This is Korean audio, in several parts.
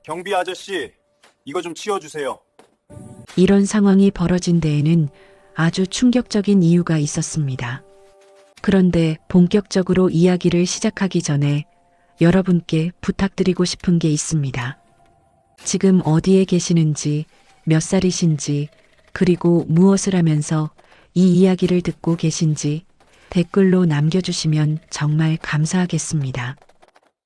경비 아저씨, 이거 좀 치워주세요. 이런 상황이 벌어진 데에는 아주 충격적인 이유가 있었습니다. 그런데 본격적으로 이야기를 시작하기 전에 여러분께 부탁드리고 싶은 게 있습니다. 지금 어디에 계시는지, 몇 살이신지, 그리고 무엇을 하면서 이 이야기를 듣고 계신지 댓글로 남겨주시면 정말 감사하겠습니다.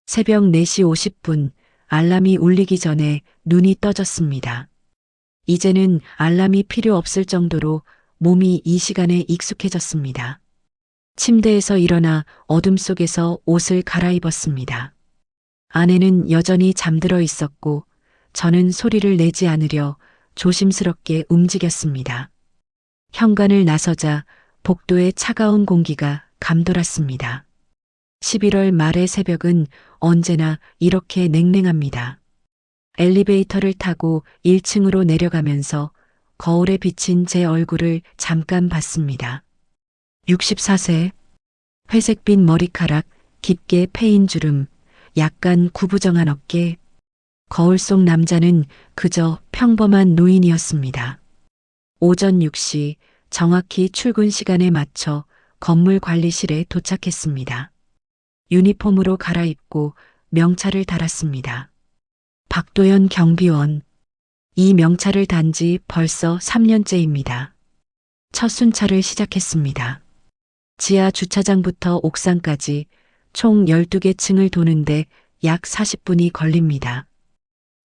새벽 4시 50분 알람이 울리기 전에 눈이 떠졌습니다. 이제는 알람이 필요 없을 정도로 몸이 이 시간에 익숙해졌습니다. 침대에서 일어나 어둠 속에서 옷을 갈아입었습니다. 아내는 여전히 잠들어 있었고 저는 소리를 내지 않으려 조심스럽게 움직였습니다. 현관을 나서자 복도의 차가운 공기가 감돌았습니다. 11월 말의 새벽은 언제나 이렇게 냉랭합니다. 엘리베이터를 타고 1층으로 내려가면서 거울에 비친 제 얼굴을 잠깐 봤습니다. 64세, 회색빛 머리카락, 깊게 패인 주름, 약간 구부정한 어깨. 거울 속 남자는 그저 평범한 노인이었습니다. 오전 6시 정확히 출근 시간에 맞춰 건물 관리실에 도착했습니다. 유니폼으로 갈아입고 명찰을 달았습니다. 박도연 경비원. 이 명찰을 단 지 벌써 3년째입니다. 첫 순찰을 시작했습니다. 지하 주차장부터 옥상까지 총 12개 층을 도는데 약 40분이 걸립니다.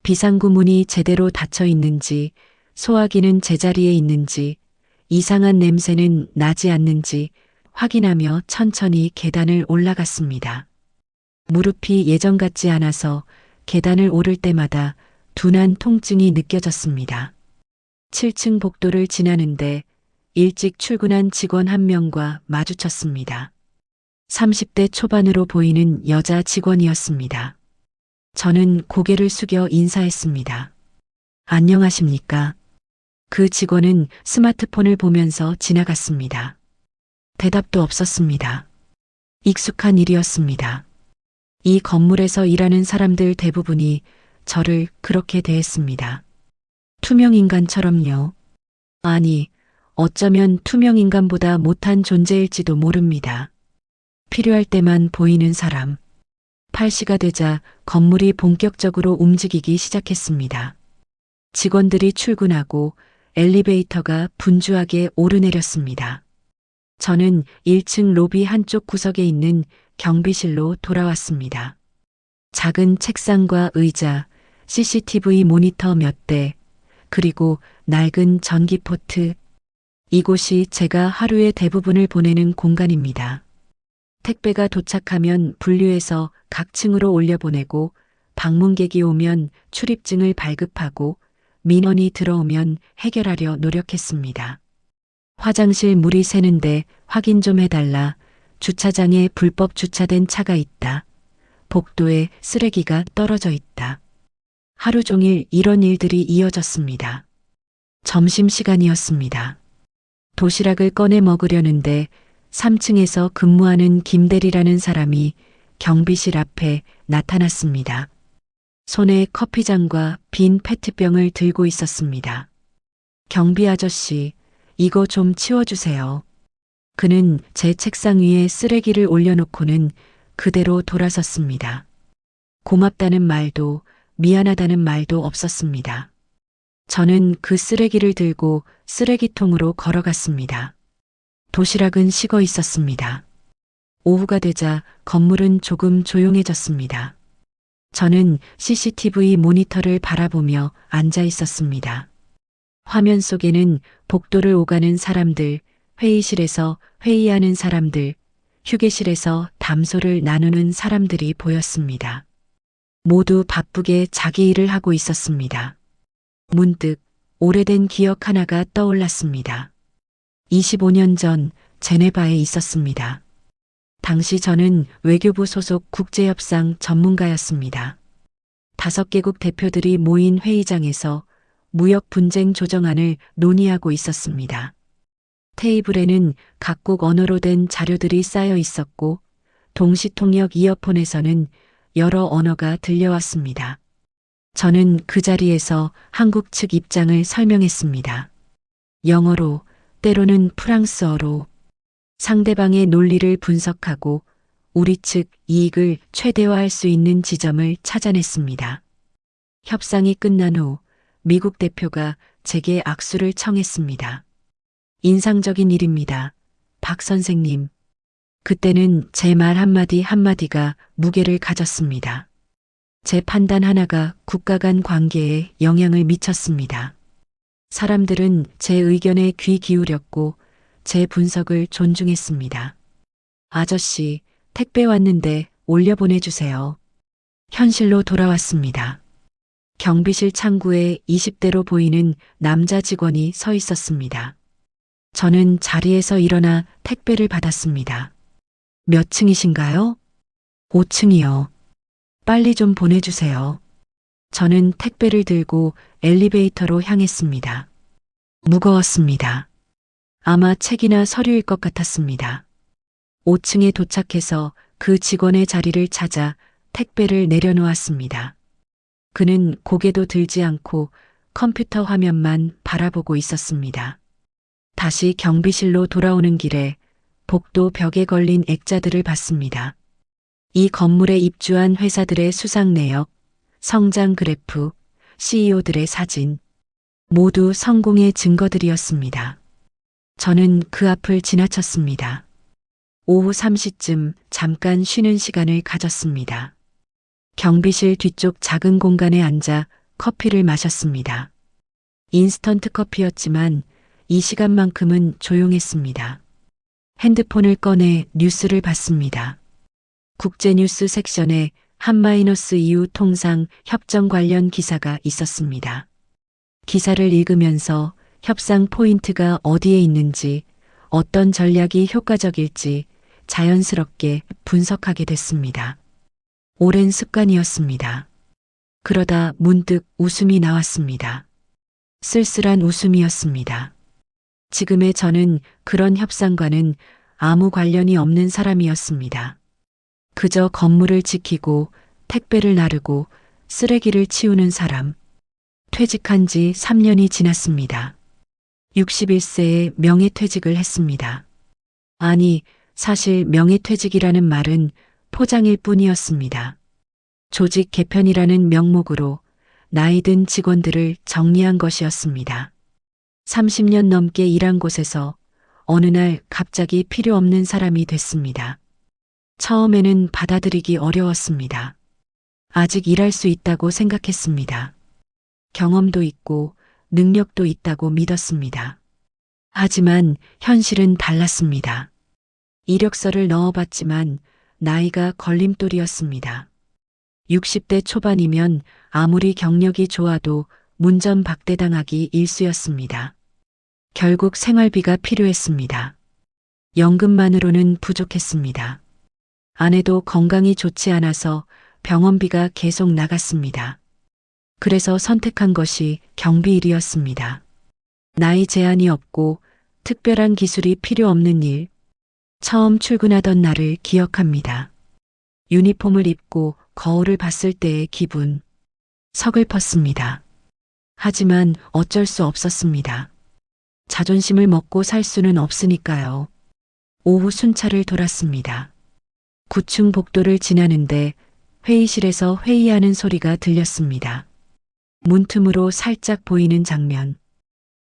비상구 문이 제대로 닫혀 있는지, 소화기는 제자리에 있는지, 이상한 냄새는 나지 않는지 확인하며 천천히 계단을 올라갔습니다. 무릎이 예전 같지 않아서 계단을 오를 때마다 둔한 통증이 느껴졌습니다. 7층 복도를 지나는데 일찍 출근한 직원 한 명과 마주쳤습니다. 30대 초반으로 보이는 여자 직원이었습니다. 저는 고개를 숙여 인사했습니다. 안녕하십니까? 그 직원은 스마트폰을 보면서 지나갔습니다. 대답도 없었습니다. 익숙한 일이었습니다. 이 건물에서 일하는 사람들 대부분이 저를 그렇게 대했습니다. 투명인간처럼요. 아니, 어쩌면 투명인간보다 못한 존재일지도 모릅니다. 필요할 때만 보이는 사람. 8시가 되자 건물이 본격적으로 움직이기 시작했습니다. 직원들이 출근하고 엘리베이터가 분주하게 오르내렸습니다. 저는 1층 로비 한쪽 구석에 있는 경비실로 돌아왔습니다. 작은 책상과 의자, CCTV 모니터 몇 대, 그리고 낡은 전기포트. 이곳이 제가 하루의 대부분을 보내는 공간입니다. 택배가 도착하면 분류해서 각 층으로 올려보내고 방문객이 오면 출입증을 발급하고 민원이 들어오면 해결하려 노력했습니다. 화장실 물이 새는데 확인 좀 해달라. 주차장에 불법 주차된 차가 있다. 복도에 쓰레기가 떨어져 있다. 하루 종일 이런 일들이 이어졌습니다. 점심시간이었습니다. 도시락을 꺼내 먹으려는데 3층에서 근무하는 김대리라는 사람이 경비실 앞에 나타났습니다. 손에 커피잔과 빈 페트병을 들고 있었습니다. 경비 아저씨, 이거 좀 치워주세요. 그는 제 책상 위에 쓰레기를 올려놓고는 그대로 돌아섰습니다. 고맙다는 말도 미안하다는 말도 없었습니다. 저는 그 쓰레기를 들고 쓰레기통으로 걸어갔습니다. 도시락은 식어 있었습니다. 오후가 되자 건물은 조금 조용해졌습니다. 저는 CCTV 모니터를 바라보며 앉아 있었습니다. 화면 속에는 복도를 오가는 사람들, 회의실에서 회의하는 사람들, 휴게실에서 담소를 나누는 사람들이 보였습니다. 모두 바쁘게 자기 일을 하고 있었습니다. 문득 오래된 기억 하나가 떠올랐습니다. 25년 전 제네바에 있었습니다. 당시 저는 외교부 소속 국제협상 전문가였습니다. 5개국 대표들이 모인 회의장에서 무역 분쟁 조정안을 논의하고 있었습니다. 테이블에는 각국 언어로 된 자료들이 쌓여 있었고 동시통역 이어폰에서는 여러 언어가 들려왔습니다. 저는 그 자리에서 한국 측 입장을 설명했습니다. 영어로, 때로는 프랑스어로 상대방의 논리를 분석하고 우리 측 이익을 최대화할 수 있는 지점을 찾아냈습니다. 협상이 끝난 후 미국 대표가 제게 악수를 청했습니다. 인상적인 일입니다. 박 선생님. 그때는 제 말 한마디 한마디가 무게를 가졌습니다. 제 판단 하나가 국가 간 관계에 영향을 미쳤습니다. 사람들은 제 의견에 귀 기울였고 제 분석을 존중했습니다. 아저씨, 택배 왔는데 올려 보내주세요. 현실로 돌아왔습니다. 경비실 창구에 20대로 보이는 남자 직원이 서 있었습니다. 저는 자리에서 일어나 택배를 받았습니다. 몇 층이신가요? 5층이요. 빨리 좀 보내주세요. 저는 택배를 들고 엘리베이터로 향했습니다. 무거웠습니다. 아마 책이나 서류일 것 같았습니다. 5층에 도착해서 그 직원의 자리를 찾아 택배를 내려놓았습니다. 그는 고개도 들지 않고 컴퓨터 화면만 바라보고 있었습니다. 다시 경비실로 돌아오는 길에 복도 벽에 걸린 액자들을 봤습니다. 이 건물에 입주한 회사들의 수상 내역, 성장 그래프, CEO들의 사진, 모두 성공의 증거들이었습니다. 저는 그 앞을 지나쳤습니다. 오후 3시쯤 잠깐 쉬는 시간을 가졌습니다. 경비실 뒤쪽 작은 공간에 앉아 커피를 마셨습니다. 인스턴트 커피였지만 이 시간만큼은 조용했습니다. 핸드폰을 꺼내 뉴스를 봤습니다. 국제뉴스 섹션에 한마이너스 이후 통상 협정 관련 기사가 있었습니다. 기사를 읽으면서 협상 포인트가 어디에 있는지, 어떤 전략이 효과적일지 자연스럽게 분석하게 됐습니다. 오랜 습관이었습니다. 그러다 문득 웃음이 나왔습니다. 쓸쓸한 웃음이었습니다. 지금의 저는 그런 협상과는 아무 관련이 없는 사람이었습니다. 그저 건물을 지키고 택배를 나르고 쓰레기를 치우는 사람. 퇴직한 지 3년이 지났습니다. 61세에 명예퇴직을 했습니다. 아니, 사실 명예퇴직이라는 말은 포장일 뿐이었습니다. 조직 개편이라는 명목으로 나이 든 직원들을 정리한 것이었습니다. 30년 넘게 일한 곳에서 어느 날 갑자기 필요 없는 사람이 됐습니다. 처음에는 받아들이기 어려웠습니다. 아직 일할 수 있다고 생각했습니다. 경험도 있고 능력도 있다고 믿었습니다. 하지만 현실은 달랐습니다. 이력서를 넣어봤지만 나이가 걸림돌이었습니다. 60대 초반이면 아무리 경력이 좋아도 문전박대당하기 일쑤였습니다. 결국 생활비가 필요했습니다. 연금만으로는 부족했습니다. 아내도 건강이 좋지 않아서 병원비가 계속 나갔습니다. 그래서 선택한 것이 경비 일이었습니다. 나이 제한이 없고 특별한 기술이 필요 없는 일. 처음 출근하던 날을 기억합니다. 유니폼을 입고 거울을 봤을 때의 기분. 서글펐습니다. 하지만 어쩔 수 없었습니다. 자존심을 먹고 살 수는 없으니까요. 오후 순찰을 돌았습니다. 9층 복도를 지나는데 회의실에서 회의하는 소리가 들렸습니다. 문틈으로 살짝 보이는 장면.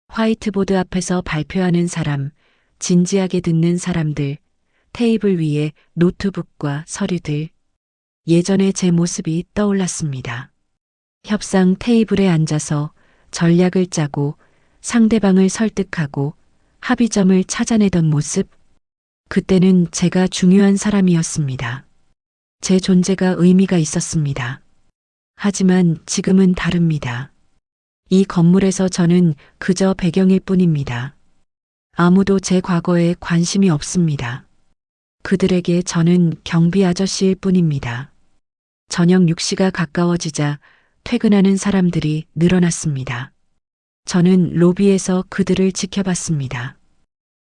화이트보드 앞에서 발표하는 사람, 진지하게 듣는 사람들, 테이블 위에 노트북과 서류들. 예전의 제 모습이 떠올랐습니다. 협상 테이블에 앉아서 전략을 짜고 상대방을 설득하고 합의점을 찾아내던 모습. 그때는 제가 중요한 사람이었습니다. 제 존재가 의미가 있었습니다. 하지만 지금은 다릅니다. 이 건물에서 저는 그저 배경일 뿐입니다. 아무도 제 과거에 관심이 없습니다. 그들에게 저는 경비 아저씨일 뿐입니다. 저녁 6시가 가까워지자 퇴근하는 사람들이 늘어났습니다. 저는 로비에서 그들을 지켜봤습니다.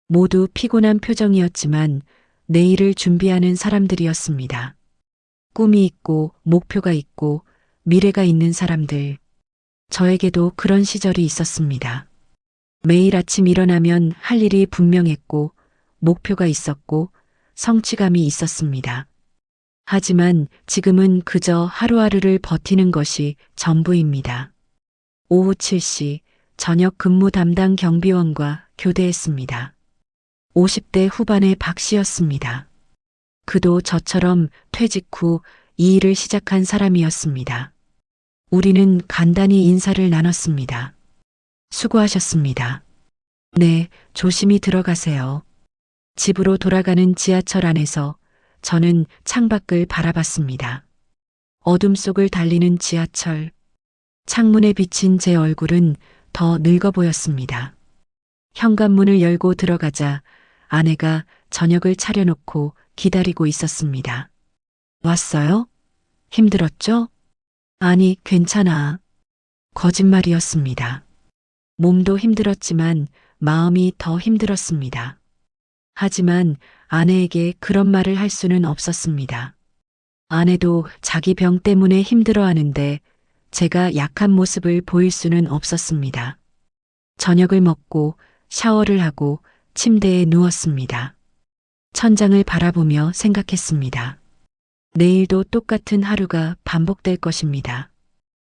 모두 피곤한 표정이었지만 내일을 준비하는 사람들이었습니다. 꿈이 있고 목표가 있고 미래가 있는 사람들. 저에게도 그런 시절이 있었습니다. 매일 아침 일어나면 할 일이 분명했고, 목표가 있었고, 성취감이 있었습니다. 하지만 지금은 그저 하루하루를 버티는 것이 전부입니다. 오후 7시 저녁 근무 담당 경비원과 교대했습니다. 50대 후반의 박 씨였습니다. 그도 저처럼 퇴직 후 이 일을 시작한 사람이었습니다. 우리는 간단히 인사를 나눴습니다. 수고하셨습니다. 네, 조심히 들어가세요. 집으로 돌아가는 지하철 안에서 저는 창밖을 바라봤습니다. 어둠 속을 달리는 지하철. 창문에 비친 제 얼굴은 더 늙어 보였습니다. 현관문을 열고 들어가자 아내가 저녁을 차려놓고 기다리고 있었습니다. 왔어요? 힘들었죠? 아니, 괜찮아. 거짓말이었습니다. 몸도 힘들었지만 마음이 더 힘들었습니다. 하지만 아내에게 그런 말을 할 수는 없었습니다. 아내도 자기 병 때문에 힘들어하는데 제가 약한 모습을 보일 수는 없었습니다. 저녁을 먹고 샤워를 하고 침대에 누웠습니다. 천장을 바라보며 생각했습니다. 내일도 똑같은 하루가 반복될 것입니다.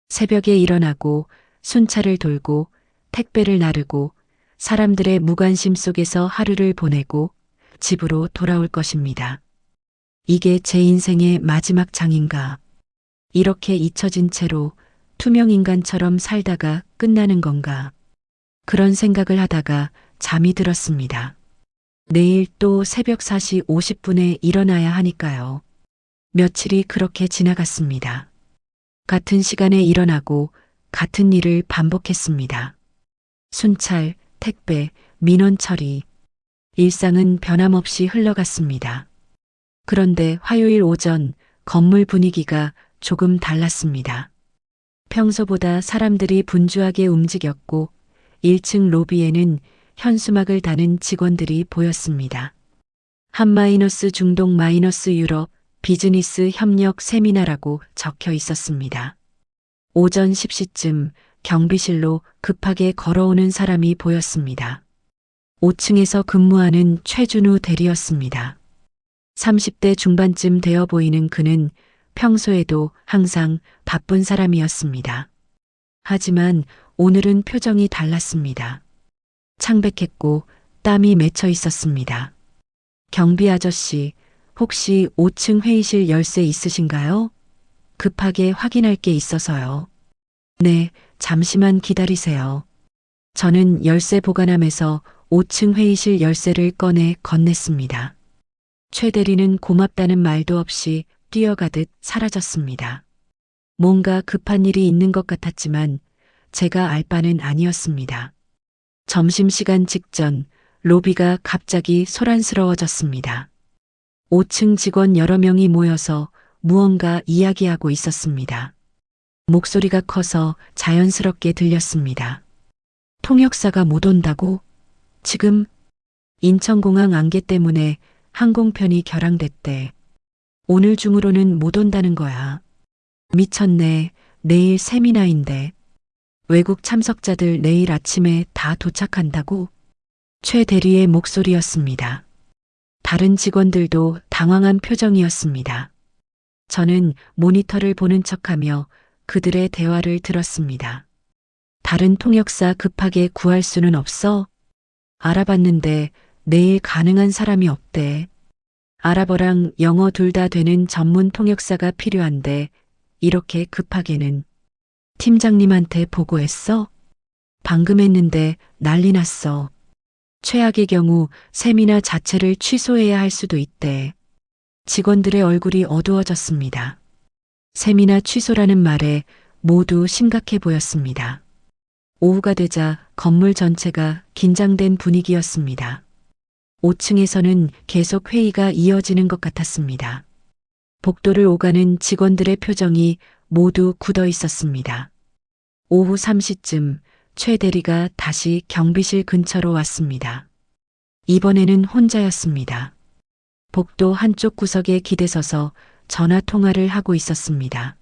새벽에 일어나고 순찰을 돌고 택배를 나르고 사람들의 무관심 속에서 하루를 보내고 집으로 돌아올 것입니다. 이게 제 인생의 마지막 장인가? 이렇게 잊혀진 채로 투명 인간처럼 살다가 끝나는 건가? 그런 생각을 하다가 잠이 들었습니다. 내일 또 새벽 4시 50분에 일어나야 하니까요. 며칠이 그렇게 지나갔습니다. 같은 시간에 일어나고 같은 일을 반복했습니다. 순찰, 택배, 민원 처리. 일상은 변함없이 흘러갔습니다. 그런데 화요일 오전 건물 분위기가 조금 달랐습니다. 평소보다 사람들이 분주하게 움직였고 1층 로비에는 현수막을 다는 직원들이 보였습니다. 한마이너스 중동 마이너스 유럽 비즈니스 협력 세미나라고 적혀 있었습니다. 오전 10시쯤 경비실로 급하게 걸어오는 사람이 보였습니다. 5층에서 근무하는 최준우 대리였습니다. 30대 중반쯤 되어 보이는 그는 평소에도 항상 바쁜 사람이었습니다. 하지만 오늘은 표정이 달랐습니다. 창백했고 땀이 맺혀 있었습니다. 경비 아저씨, 혹시 5층 회의실 열쇠 있으신가요? 급하게 확인할 게 있어서요. 네, 잠시만 기다리세요. 저는 열쇠 보관함에서 5층 회의실 열쇠를 꺼내 건넸습니다. 최 대리는 고맙다는 말도 없이 뛰어가듯 사라졌습니다. 뭔가 급한 일이 있는 것 같았지만 제가 알 바는 아니었습니다. 점심시간 직전 로비가 갑자기 소란스러워졌습니다. 5층 직원 여러 명이 모여서 무언가 이야기하고 있었습니다. 목소리가 커서 자연스럽게 들렸습니다. 통역사가 못 온다고? 지금 인천공항 안개 때문에 항공편이 결항됐대. 오늘 중으로는 못 온다는 거야. 미쳤네. 내일 세미나인데. 외국 참석자들 내일 아침에 다 도착한다고? 최 대리의 목소리였습니다. 다른 직원들도 당황한 표정이었습니다. 저는 모니터를 보는 척하며 그들의 대화를 들었습니다. 다른 통역사 급하게 구할 수는 없어? 알아봤는데 내일 가능한 사람이 없대. 아랍어랑 영어 둘 다 되는 전문 통역사가 필요한데 이렇게 급하게는. 팀장님한테 보고했어? 방금 했는데 난리 났어. 최악의 경우 세미나 자체를 취소해야 할 수도 있대. 직원들의 얼굴이 어두워졌습니다. 세미나 취소라는 말에 모두 심각해 보였습니다. 오후가 되자 건물 전체가 긴장된 분위기였습니다. 5층에서는 계속 회의가 이어지는 것 같았습니다. 복도를 오가는 직원들의 표정이 모두 굳어 있었습니다. 오후 3시쯤 최 대리가 다시 경비실 근처로 왔습니다. 이번에는 혼자였습니다. 복도 한쪽 구석에 기대서서 전화 통화를 하고 있었습니다.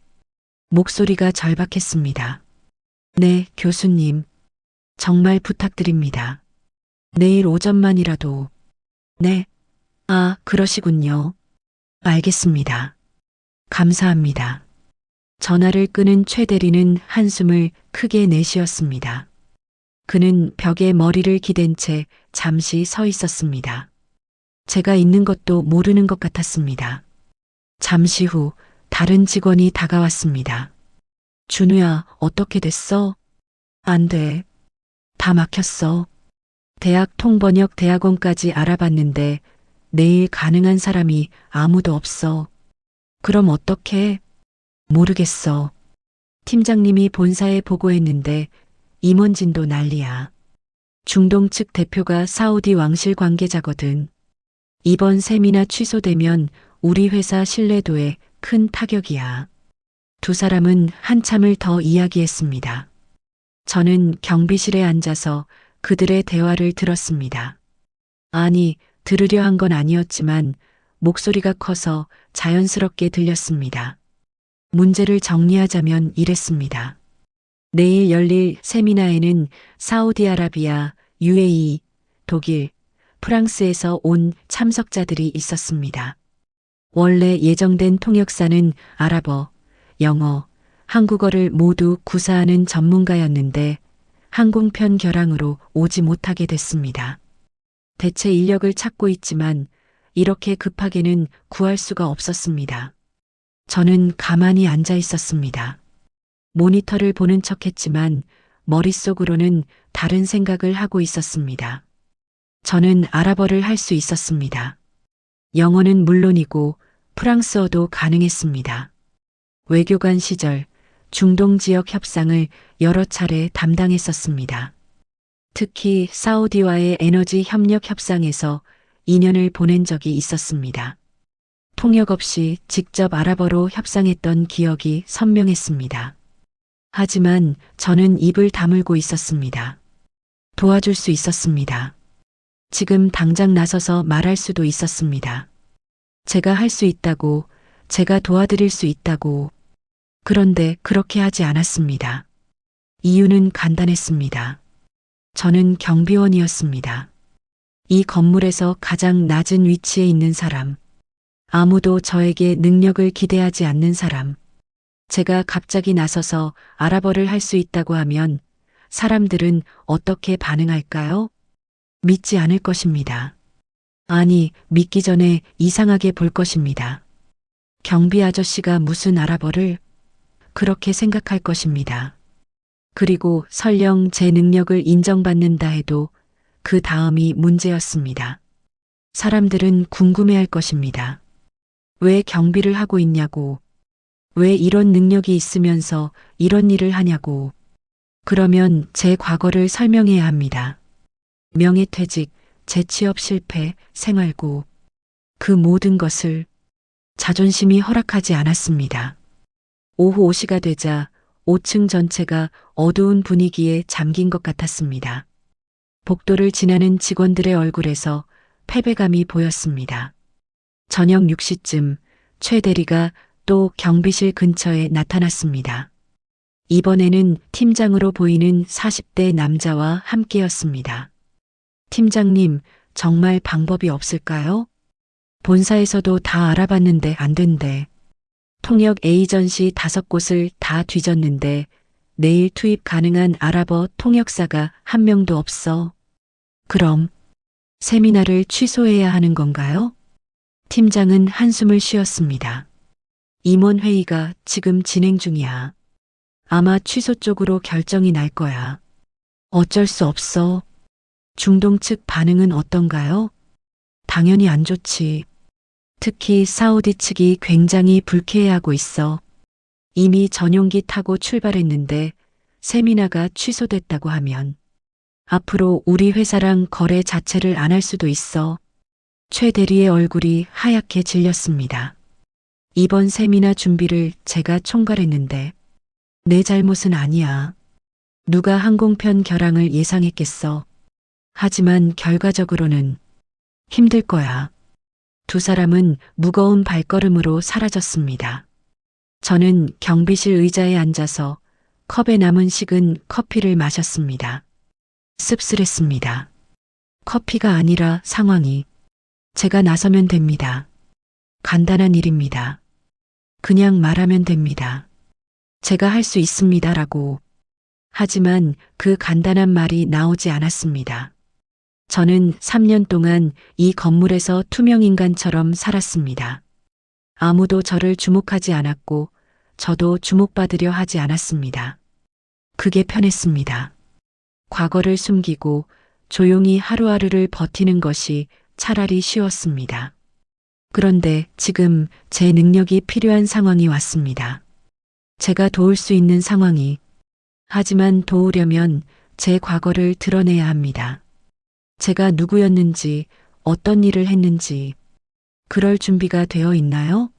목소리가 절박했습니다. 네, 교수님. 정말 부탁드립니다. 내일 오전만이라도. 네. 아, 그러시군요. 알겠습니다. 감사합니다. 전화를 끊은 최 대리는 한숨을 크게 내쉬었습니다. 그는 벽에 머리를 기댄 채 잠시 서 있었습니다. 제가 있는 것도 모르는 것 같았습니다. 잠시 후 다른 직원이 다가왔습니다. 준우야, 어떻게 됐어? 안 돼. 다 막혔어. 대학 통번역 대학원까지 알아봤는데 내일 가능한 사람이 아무도 없어. 그럼 어떡해? 모르겠어. 팀장님이 본사에 보고했는데 임원진도 난리야. 중동 측 대표가 사우디 왕실 관계자거든. 이번 세미나 취소되면 우리 회사 신뢰도에 큰 타격이야. 두 사람은 한참을 더 이야기했습니다. 저는 경비실에 앉아서 그들의 대화를 들었습니다. 아니, 들으려 한 건 아니었지만 목소리가 커서 자연스럽게 들렸습니다. 문제를 정리하자면 이랬습니다. 내일 열릴 세미나에는 사우디아라비아, UAE, 독일, 프랑스에서 온 참석자들이 있었습니다. 원래 예정된 통역사는 아랍어, 영어, 한국어를 모두 구사하는 전문가였는데 항공편 결항으로 오지 못하게 됐습니다. 대체 인력을 찾고 있지만 이렇게 급하게는 구할 수가 없었습니다. 저는 가만히 앉아 있었습니다. 모니터를 보는 척했지만 머릿속으로는 다른 생각을 하고 있었습니다. 저는 아랍어를 할 수 있었습니다. 영어는 물론이고 프랑스어도 가능했습니다. 외교관 시절 중동 지역 협상을 여러 차례 담당했었습니다. 특히 사우디와의 에너지 협력 협상에서 2년을 보낸 적이 있었습니다. 통역 없이 직접 아랍어로 협상했던 기억이 선명했습니다. 하지만 저는 입을 다물고 있었습니다. 도와줄 수 있었습니다. 지금 당장 나서서 말할 수도 있었습니다. 제가 할 수 있다고, 제가 도와드릴 수 있다고. 그런데 그렇게 하지 않았습니다. 이유는 간단했습니다. 저는 경비원이었습니다. 이 건물에서 가장 낮은 위치에 있는 사람. 아무도 저에게 능력을 기대하지 않는 사람. 제가 갑자기 나서서 아랍어를 할 수 있다고 하면 사람들은 어떻게 반응할까요? 믿지 않을 것입니다. 아니, 믿기 전에 이상하게 볼 것입니다. 경비 아저씨가 무슨 아랍어를? 그렇게 생각할 것입니다. 그리고 설령 제 능력을 인정받는다 해도 그 다음이 문제였습니다. 사람들은 궁금해할 것입니다. 왜 경비를 하고 있냐고. 왜 이런 능력이 있으면서 이런 일을 하냐고. 그러면 제 과거를 설명해야 합니다. 명예퇴직, 재취업 실패, 생활고. 그 모든 것을 자존심이 허락하지 않았습니다. 오후 5시가 되자 5층 전체가 어두운 분위기에 잠긴 것 같았습니다. 복도를 지나는 직원들의 얼굴에서 패배감이 보였습니다. 저녁 6시쯤 최 대리가 또 경비실 근처에 나타났습니다. 이번에는 팀장으로 보이는 40대 남자와 함께였습니다. 팀장님, 정말 방법이 없을까요? 본사에서도 다 알아봤는데 안 된대. 통역 에이전시 5곳을 다 뒤졌는데 내일 투입 가능한 아랍어 통역사가 한 명도 없어. 그럼 세미나를 취소해야 하는 건가요? 팀장은 한숨을 쉬었습니다. 임원회의가 지금 진행 중이야. 아마 취소 쪽으로 결정이 날 거야. 어쩔 수 없어. 중동 측 반응은 어떤가요? 당연히 안 좋지. 특히 사우디 측이 굉장히 불쾌해하고 있어. 이미 전용기 타고 출발했는데 세미나가 취소됐다고 하면 앞으로 우리 회사랑 거래 자체를 안 할 수도 있어. 최 대리의 얼굴이 하얗게 질렸습니다. 이번 세미나 준비를 제가 총괄했는데 내 잘못은 아니야. 누가 항공편 결항을 예상했겠어. 하지만 결과적으로는 힘들 거야. 두 사람은 무거운 발걸음으로 사라졌습니다. 저는 경비실 의자에 앉아서 컵에 남은 식은 커피를 마셨습니다. 씁쓸했습니다. 커피가 아니라 상황이. 제가 나서면 됩니다. 간단한 일입니다. 그냥 말하면 됩니다. 제가 할 수 있습니다라고. 하지만 그 간단한 말이 나오지 않았습니다. 저는 3년 동안 이 건물에서 투명인간처럼 살았습니다. 아무도 저를 주목하지 않았고 저도 주목받으려 하지 않았습니다. 그게 편했습니다. 과거를 숨기고 조용히 하루하루를 버티는 것이 차라리 쉬웠습니다. 그런데 지금 제 능력이 필요한 상황이 왔습니다. 제가 도울 수 있는 상황이. 하지만 도우려면 제 과거를 드러내야 합니다. 제가 누구였는지, 어떤 일을 했는지. 그럴 준비가 되어 있나요?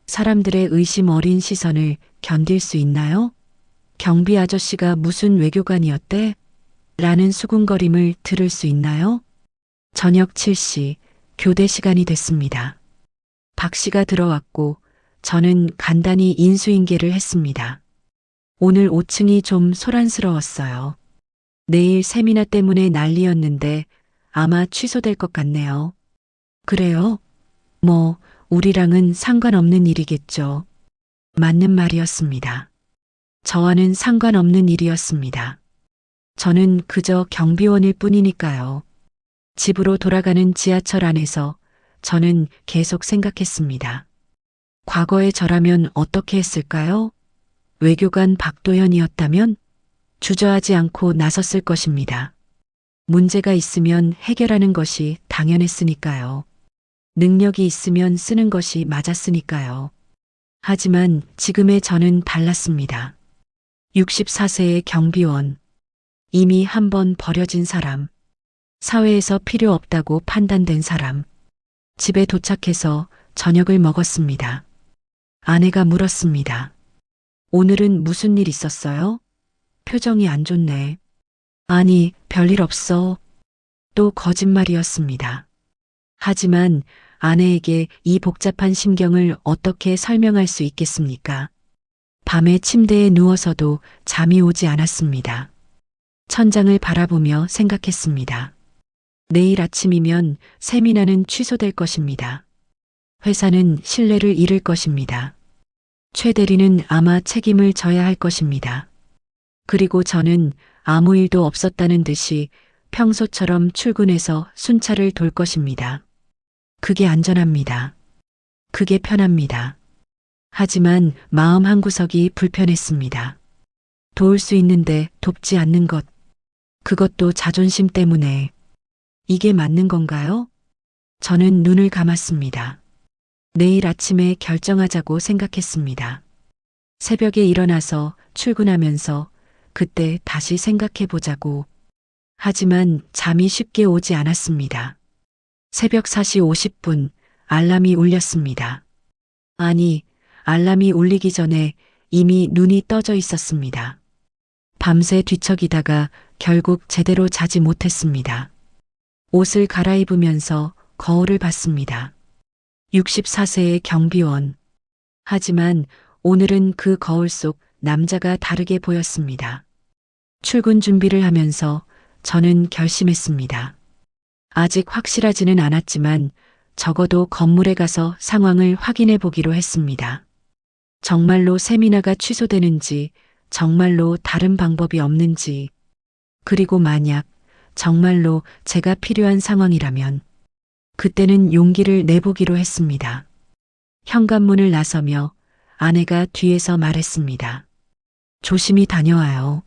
사람들의 의심 어린 시선을 견딜 수 있나요? 경비 아저씨가 무슨 외교관이었대? 라는 수군거림을 들을 수 있나요? 저녁 7시 교대 시간이 됐습니다. 박 씨가 들어왔고 저는 간단히 인수인계를 했습니다. 오늘 5층이 좀 소란스러웠어요. 내일 세미나 때문에 난리였는데 아마 취소될 것 같네요. 그래요? 뭐, 우리랑은 상관없는 일이겠죠. 맞는 말이었습니다. 저와는 상관없는 일이었습니다. 저는 그저 경비원일 뿐이니까요. 집으로 돌아가는 지하철 안에서 저는 계속 생각했습니다. 과거의 저라면 어떻게 했을까요? 외교관 박도현이었다면 주저하지 않고 나섰을 것입니다. 문제가 있으면 해결하는 것이 당연했으니까요. 능력이 있으면 쓰는 것이 맞았으니까요. 하지만 지금의 저는 달랐습니다. 64세의 경비원. 이미 한 번 버려진 사람. 사회에서 필요 없다고 판단된 사람. 집에 도착해서 저녁을 먹었습니다. 아내가 물었습니다. 오늘은 무슨 일 있었어요? 표정이 안 좋네. 아니, 별일 없어. 또 거짓말이었습니다. 하지만 아내에게 이 복잡한 심경을 어떻게 설명할 수 있겠습니까? 밤에 침대에 누워서도 잠이 오지 않았습니다. 천장을 바라보며 생각했습니다. 내일 아침이면 세미나는 취소될 것입니다. 회사는 신뢰를 잃을 것입니다. 최 대리는 아마 책임을 져야 할 것입니다. 그리고 저는 아무 일도 없었다는 듯이 평소처럼 출근해서 순찰을 돌 것입니다. 그게 안전합니다. 그게 편합니다. 하지만 마음 한구석이 불편했습니다. 도울 수 있는데 돕지 않는 것. 그것도 자존심 때문에. 이게 맞는 건가요? 저는 눈을 감았습니다. 내일 아침에 결정하자고 생각했습니다. 새벽에 일어나서 출근하면서 그때 다시 생각해 보자고. 하지만 잠이 쉽게 오지 않았습니다. 새벽 4시 50분 알람이 울렸습니다. 아니, 알람이 울리기 전에 이미 눈이 떠져 있었습니다. 밤새 뒤척이다가 결국 제대로 자지 못했습니다. 옷을 갈아입으면서 거울을 봤습니다. 64세의 경비원. 하지만 오늘은 그 거울 속 남자가 다르게 보였습니다. 출근 준비를 하면서 저는 결심했습니다. 아직 확실하지는 않았지만 적어도 건물에 가서 상황을 확인해 보기로 했습니다. 정말로 세미나가 취소되는지, 정말로 다른 방법이 없는지, 그리고 만약 정말로 제가 필요한 상황이라면 그때는 용기를 내보기로 했습니다. 현관문을 나서며 아내가 뒤에서 말했습니다. 조심히 다녀와요.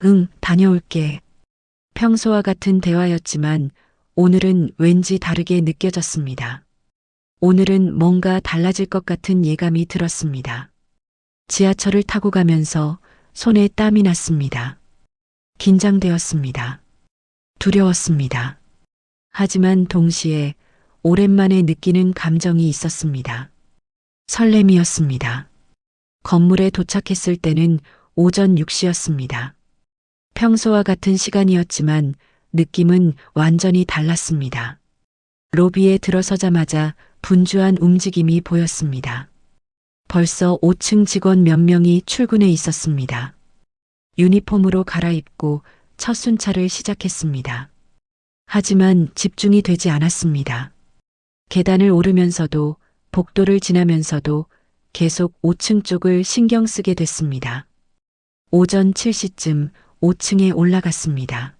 응, 다녀올게. 평소와 같은 대화였지만 오늘은 왠지 다르게 느껴졌습니다. 오늘은 뭔가 달라질 것 같은 예감이 들었습니다. 지하철을 타고 가면서 손에 땀이 났습니다. 긴장되었습니다. 두려웠습니다. 하지만 동시에 오랜만에 느끼는 감정이 있었습니다. 설렘이었습니다. 건물에 도착했을 때는 오전 6시였습니다. 평소와 같은 시간이었지만 느낌은 완전히 달랐습니다. 로비에 들어서자마자 분주한 움직임이 보였습니다. 벌써 5층 직원 몇 명이 출근해 있었습니다. 유니폼으로 갈아입고 첫 순찰을 시작했습니다. 하지만 집중이 되지 않았습니다. 계단을 오르면서도 복도를 지나면서도 계속 5층 쪽을 신경 쓰게 됐습니다. 오전 7시쯤 5층에 올라갔습니다.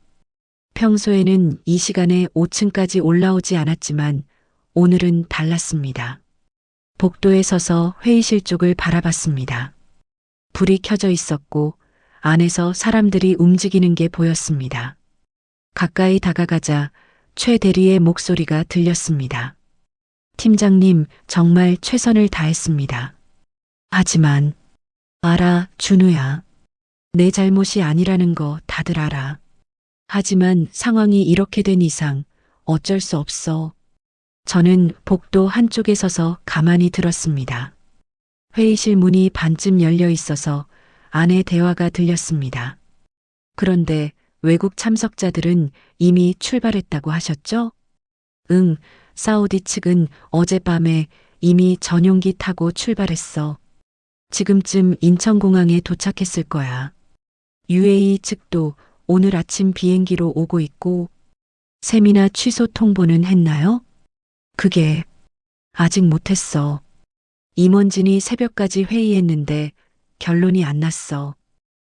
평소에는 이 시간에 5층까지 올라오지 않았지만 오늘은 달랐습니다. 복도에 서서 회의실 쪽을 바라봤습니다. 불이 켜져 있었고 안에서 사람들이 움직이는 게 보였습니다. 가까이 다가가자 최 대리의 목소리가 들렸습니다. 팀장님, 정말 최선을 다했습니다. 하지만, 알아, 준우야. 내 잘못이 아니라는 거 다들 알아. 하지만 상황이 이렇게 된 이상 어쩔 수 없어. 저는 복도 한쪽에 서서 가만히 들었습니다. 회의실 문이 반쯤 열려 있어서 안에 대화가 들렸습니다. 그런데 외국 참석자들은 이미 출발했다고 하셨죠? 응, 사우디 측은 어젯밤에 이미 전용기 타고 출발했어. 지금쯤 인천공항에 도착했을 거야. UAE 측도 오늘 아침 비행기로 오고 있고, 세미나 취소 통보는 했나요? 그게 아직 못했어. 임원진이 새벽까지 회의했는데 결론이 안 났어.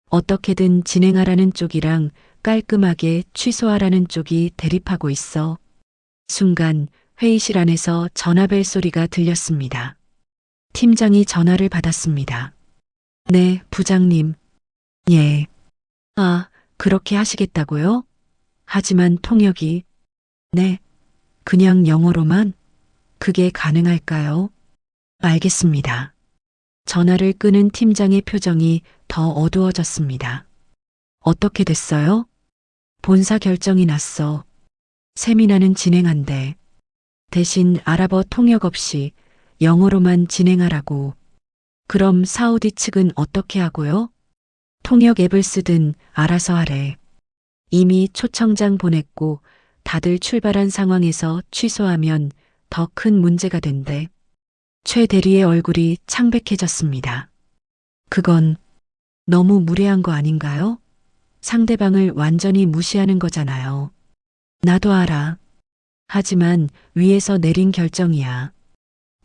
어떻게든 진행하라는 쪽이랑 깔끔하게 취소하라는 쪽이 대립하고 있어. 순간 회의실 안에서 전화벨 소리가 들렸습니다. 팀장이 전화를 받았습니다. 네, 부장님. 예. 아, 그렇게 하시겠다고요? 하지만 통역이 네, 그냥 영어로만? 그게 가능할까요? 알겠습니다. 전화를 끄는 팀장의 표정이 더 어두워졌습니다. 어떻게 됐어요? 본사 결정이 났어. 세미나는 진행한대. 대신 아랍어 통역 없이 영어로만 진행하라고. 그럼 사우디 측은 어떻게 하고요? 통역 앱을 쓰든 알아서 하래. 이미 초청장 보냈고 다들 출발한 상황에서 취소하면 더 큰 문제가 된대. 최 대리의 얼굴이 창백해졌습니다. 그건 너무 무례한 거 아닌가요? 상대방을 완전히 무시하는 거잖아요. 나도 알아. 하지만 위에서 내린 결정이야.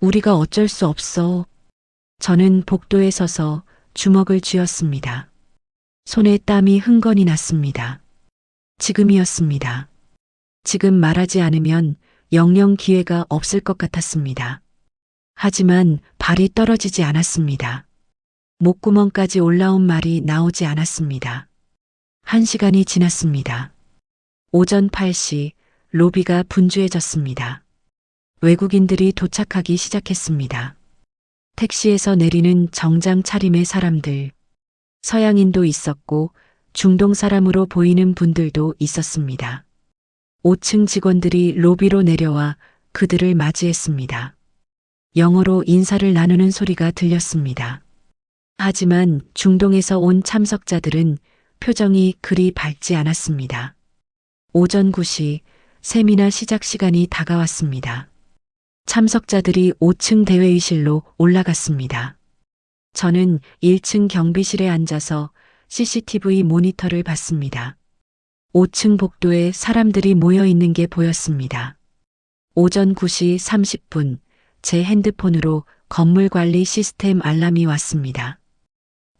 우리가 어쩔 수 없어. 저는 복도에 서서 주먹을 쥐었습니다. 손에 땀이 흥건히 났습니다. 지금이었습니다. 지금 말하지 않으면 영영 기회가 없을 것 같았습니다. 하지만 발이 떨어지지 않았습니다. 목구멍까지 올라온 말이 나오지 않았습니다. 1시간이 지났습니다. 오전 8시 로비가 분주해졌습니다. 외국인들이 도착하기 시작했습니다. 택시에서 내리는 정장 차림의 사람들, 서양인도 있었고 중동 사람으로 보이는 분들도 있었습니다. 5층 직원들이 로비로 내려와 그들을 맞이했습니다. 영어로 인사를 나누는 소리가 들렸습니다. 하지만 중동에서 온 참석자들은 표정이 그리 밝지 않았습니다. 오전 9시 세미나 시작 시간이 다가왔습니다. 참석자들이 5층 대회의실로 올라갔습니다. 저는 1층 경비실에 앉아서 CCTV 모니터를 봤습니다. 5층 복도에 사람들이 모여 있는 게 보였습니다. 오전 9시 30분 제 핸드폰으로 건물 관리 시스템 알람이 왔습니다.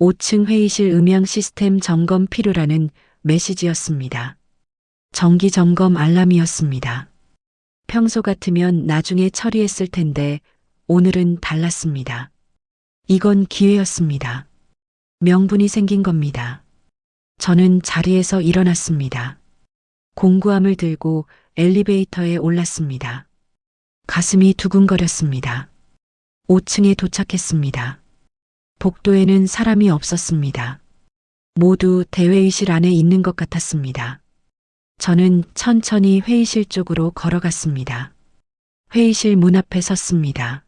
5층 회의실 음향 시스템 점검 필요라는 메시지였습니다. 정기 점검 알람이었습니다. 평소 같으면 나중에 처리했을 텐데 오늘은 달랐습니다. 이건 기회였습니다. 명분이 생긴 겁니다. 저는 자리에서 일어났습니다. 공구함을 들고 엘리베이터에 올랐습니다. 가슴이 두근거렸습니다. 5층에 도착했습니다. 복도에는 사람이 없었습니다. 모두 대회의실 안에 있는 것 같았습니다. 저는 천천히 회의실 쪽으로 걸어갔습니다. 회의실 문 앞에 섰습니다.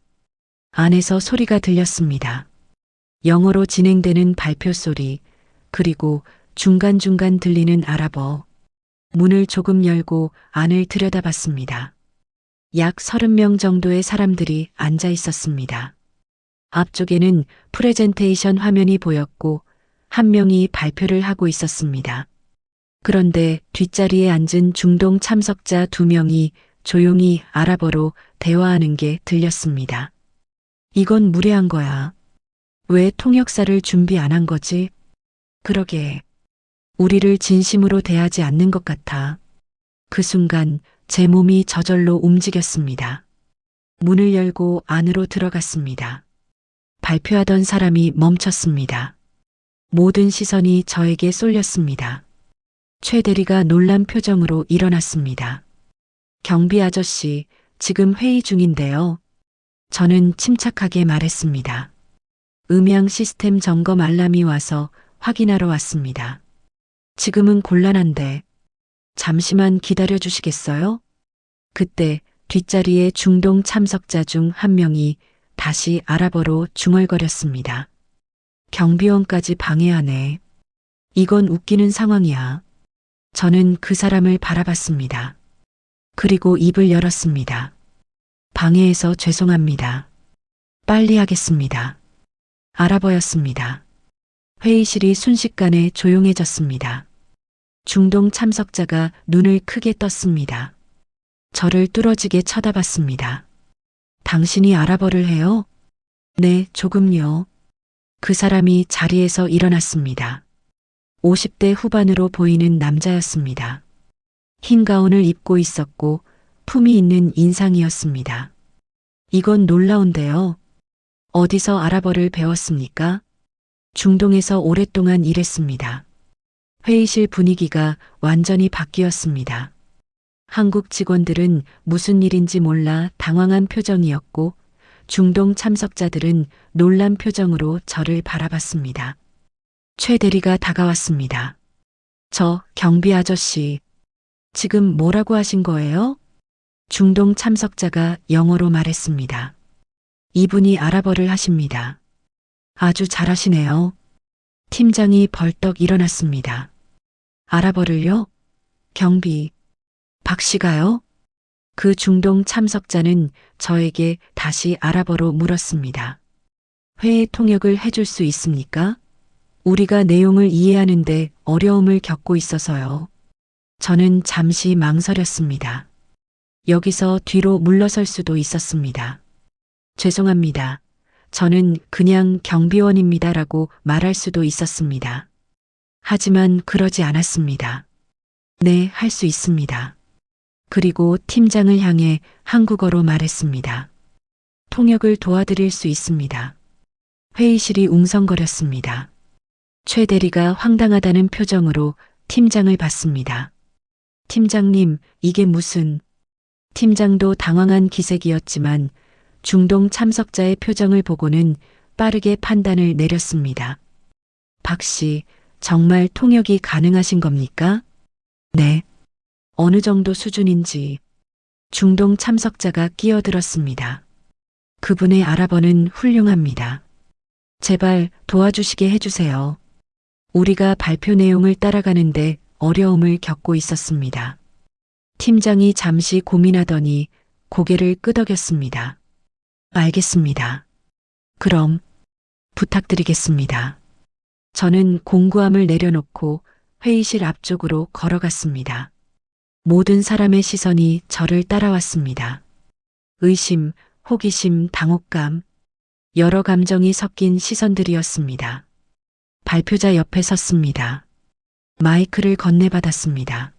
안에서 소리가 들렸습니다. 영어로 진행되는 발표 소리, 그리고 중간중간 들리는 아랍어. 문을 조금 열고 안을 들여다봤습니다. 약 30명 정도의 사람들이 앉아 있었습니다. 앞쪽에는 프레젠테이션 화면이 보였고 한 명이 발표를 하고 있었습니다. 그런데 뒷자리에 앉은 중동 참석자 두 명이 조용히 아랍어로 대화하는 게 들렸습니다. 이건 무례한 거야. 왜 통역사를 준비 안 한 거지? 그러게. 우리를 진심으로 대하지 않는 것 같아. 그 순간 제 몸이 저절로 움직였습니다. 문을 열고 안으로 들어갔습니다. 발표하던 사람이 멈췄습니다. 모든 시선이 저에게 쏠렸습니다. 최 대리가 놀란 표정으로 일어났습니다. 경비 아저씨, 지금 회의 중인데요. 저는 침착하게 말했습니다. 음향 시스템 점검 알람이 와서 확인하러 왔습니다. 지금은 곤란한데 잠시만 기다려 주시겠어요? 그때 뒷자리에 중동 참석자 중 한 명이 다시 아랍어로 중얼거렸습니다. 경비원까지 방해하네. 이건 웃기는 상황이야. 저는 그 사람을 바라봤습니다. 그리고 입을 열었습니다. 방해해서 죄송합니다. 빨리 하겠습니다. 아랍어였습니다. 회의실이 순식간에 조용해졌습니다. 중동 참석자가 눈을 크게 떴습니다. 저를 뚫어지게 쳐다봤습니다. 당신이 아랍어를 해요? 네, 조금요. 그 사람이 자리에서 일어났습니다. 50대 후반으로 보이는 남자였습니다. 흰 가운을 입고 있었고 품이 있는 인상이었습니다. 이건 놀라운데요. 어디서 아랍어를 배웠습니까? 중동에서 오랫동안 일했습니다. 회의실 분위기가 완전히 바뀌었습니다. 한국 직원들은 무슨 일인지 몰라 당황한 표정이었고 중동 참석자들은 놀란 표정으로 저를 바라봤습니다. 최 대리가 다가왔습니다. 저 경비 아저씨, 지금 뭐라고 하신 거예요? 중동 참석자가 영어로 말했습니다. 이분이 아랍어를 하십니다. 아주 잘하시네요. 팀장이 벌떡 일어났습니다. 아랍어를요? 경비, 박 씨가요? 그 중동 참석자는 저에게 다시 아랍어로 물었습니다. 회의 통역을 해줄 수 있습니까? 우리가 내용을 이해하는데 어려움을 겪고 있어서요. 저는 잠시 망설였습니다. 여기서 뒤로 물러설 수도 있었습니다. 죄송합니다. 저는 그냥 경비원입니다라고 말할 수도 있었습니다. 하지만 그러지 않았습니다. 네, 할 수 있습니다. 그리고 팀장을 향해 한국어로 말했습니다. 통역을 도와드릴 수 있습니다. 회의실이 웅성거렸습니다. 최 대리가 황당하다는 표정으로 팀장을 봤습니다. 팀장님, 이게 무슨... 팀장도 당황한 기색이었지만 중동 참석자의 표정을 보고는 빠르게 판단을 내렸습니다. 박 씨, 정말 통역이 가능하신 겁니까? 네. 어느 정도 수준인지. 중동 참석자가 끼어들었습니다. 그분의 아랍어는 훌륭합니다. 제발 도와주시게 해주세요. 우리가 발표 내용을 따라가는데 어려움을 겪고 있었습니다. 팀장이 잠시 고민하더니 고개를 끄덕였습니다. 알겠습니다. 그럼 부탁드리겠습니다. 저는 공구함을 내려놓고 회의실 앞쪽으로 걸어갔습니다. 모든 사람의 시선이 저를 따라왔습니다. 의심, 호기심, 당혹감, 여러 감정이 섞인 시선들이었습니다. 발표자 옆에 섰습니다. 마이크를 건네받았습니다.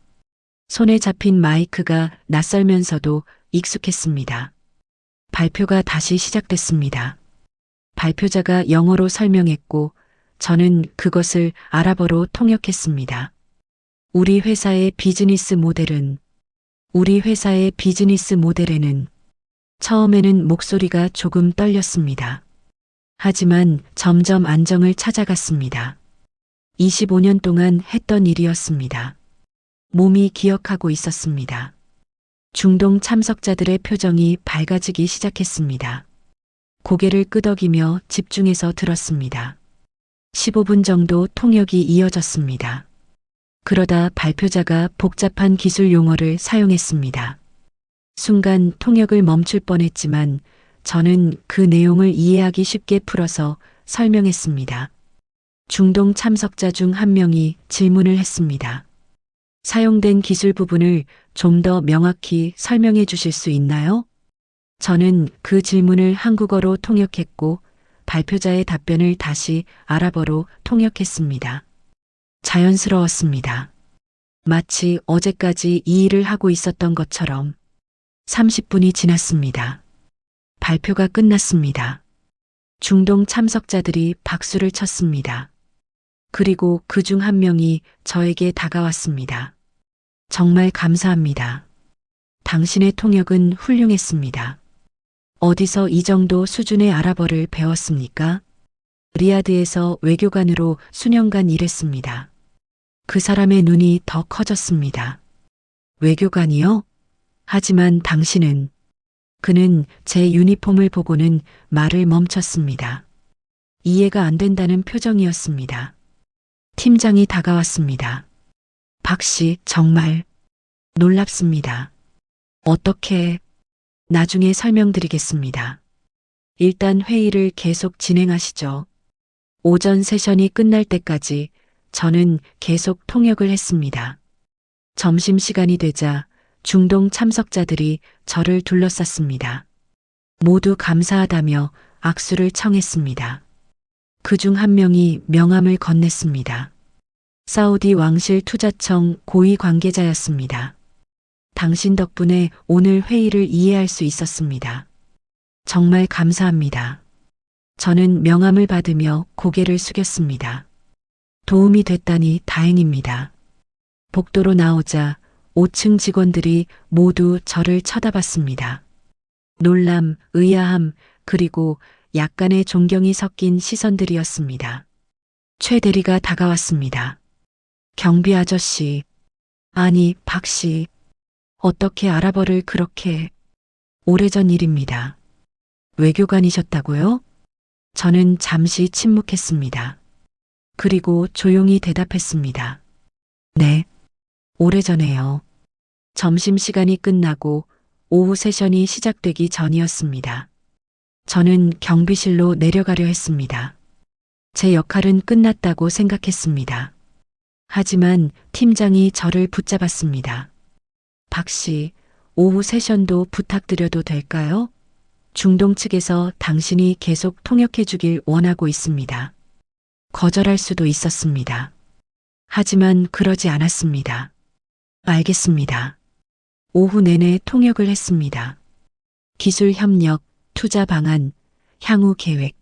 손에 잡힌 마이크가 낯설면서도 익숙했습니다. 발표가 다시 시작됐습니다. 발표자가 영어로 설명했고 저는 그것을 아랍어로 통역했습니다. 우리 회사의 비즈니스 모델에는 처음에는 목소리가 조금 떨렸습니다. 하지만 점점 안정을 찾아갔습니다. 25년 동안 했던 일이었습니다. 몸이 기억하고 있었습니다. 중동 참석자들의 표정이 밝아지기 시작했습니다. 고개를 끄덕이며 집중해서 들었습니다. 15분 정도 통역이 이어졌습니다. 그러다 발표자가 복잡한 기술 용어를 사용했습니다. 순간 통역을 멈출 뻔했지만 저는 그 내용을 이해하기 쉽게 풀어서 설명했습니다. 중동 참석자 중 한 명이 질문을 했습니다. 사용된 기술 부분을 좀 더 명확히 설명해 주실 수 있나요? 저는 그 질문을 한국어로 통역했고 발표자의 답변을 다시 아랍어로 통역했습니다. 자연스러웠습니다. 마치 어제까지 이 일을 하고 있었던 것처럼. 30분이 지났습니다. 발표가 끝났습니다. 중동 참석자들이 박수를 쳤습니다. 그리고 그 중 한 명이 저에게 다가왔습니다. 정말 감사합니다. 당신의 통역은 훌륭했습니다. 어디서 이 정도 수준의 아랍어를 배웠습니까? 리야드에서 외교관으로 수년간 일했습니다. 그 사람의 눈이 더 커졌습니다. 외교관이요? 하지만 당신은, 그는 제 유니폼을 보고는 말을 멈췄습니다. 이해가 안 된다는 표정이었습니다. 팀장이 다가왔습니다. 박 씨, 정말 놀랍습니다. 어떻게, 나중에 설명드리겠습니다. 일단 회의를 계속 진행하시죠. 오전 세션이 끝날 때까지 저는 계속 통역을 했습니다. 점심시간이 되자 중동 참석자들이 저를 둘러쌌습니다. 모두 감사하다며 악수를 청했습니다. 그 중 한 명이 명함을 건넸습니다. 사우디 왕실 투자청 고위 관계자였습니다. 당신 덕분에 오늘 회의를 이해할 수 있었습니다. 정말 감사합니다. 저는 명함을 받으며 고개를 숙였습니다. 도움이 됐다니 다행입니다. 복도로 나오자 5층 직원들이 모두 저를 쳐다봤습니다. 놀람, 의아함, 그리고 약간의 존경이 섞인 시선들이었습니다. 최 대리가 다가왔습니다. 경비 아저씨, 아니, 박 씨, 어떻게 아랍어를 그렇게, 오래전 일입니다. 외교관이셨다고요? 저는 잠시 침묵했습니다. 그리고 조용히 대답했습니다. 네, 오래전에요. 점심시간이 끝나고 오후 세션이 시작되기 전이었습니다. 저는 경비실로 내려가려 했습니다. 제 역할은 끝났다고 생각했습니다. 하지만 팀장이 저를 붙잡았습니다. 박 씨, 오후 세션도 부탁드려도 될까요? 중동 측에서 당신이 계속 통역해 주길 원하고 있습니다. 거절할 수도 있었습니다. 하지만 그러지 않았습니다. 알겠습니다. 오후 내내 통역을 했습니다. 기술 협력, 투자 방안, 향후 계획,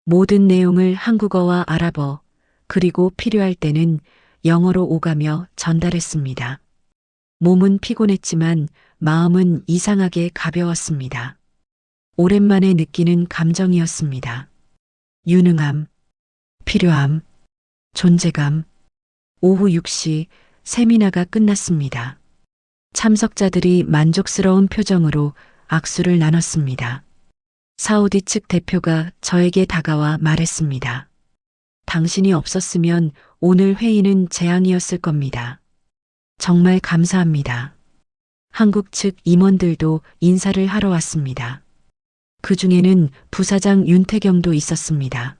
모든 내용을 한국어와 아랍어, 그리고 필요할 때는 영어로 오가며 전달했습니다. 몸은 피곤했지만 마음은 이상하게 가벼웠습니다. 오랜만에 느끼는 감정이었습니다. 유능함, 필요함, 존재감. 오후 6시 세미나가 끝났습니다. 참석자들이 만족스러운 표정으로 악수를 나눴습니다. 사우디 측 대표가 저에게 다가와 말했습니다. 당신이 없었으면 오늘 회의는 재앙이었을 겁니다. 정말 감사합니다. 한국 측 임원들도 인사를 하러 왔습니다. 그 중에는 부사장 윤태경도 있었습니다.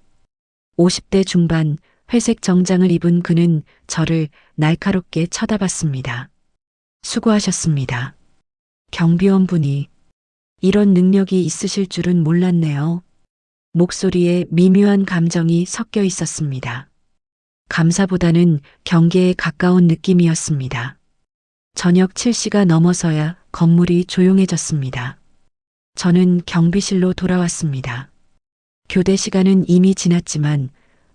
50대 중반 회색 정장을 입은 그는 저를 날카롭게 쳐다봤습니다. 수고하셨습니다. 경비원분이 이런 능력이 있으실 줄은 몰랐네요. 목소리에 미묘한 감정이 섞여 있었습니다. 감사보다는 경계에 가까운 느낌이었습니다. 저녁 7시가 넘어서야 건물이 조용해졌습니다. 저는 경비실로 돌아왔습니다. 교대 시간은 이미 지났지만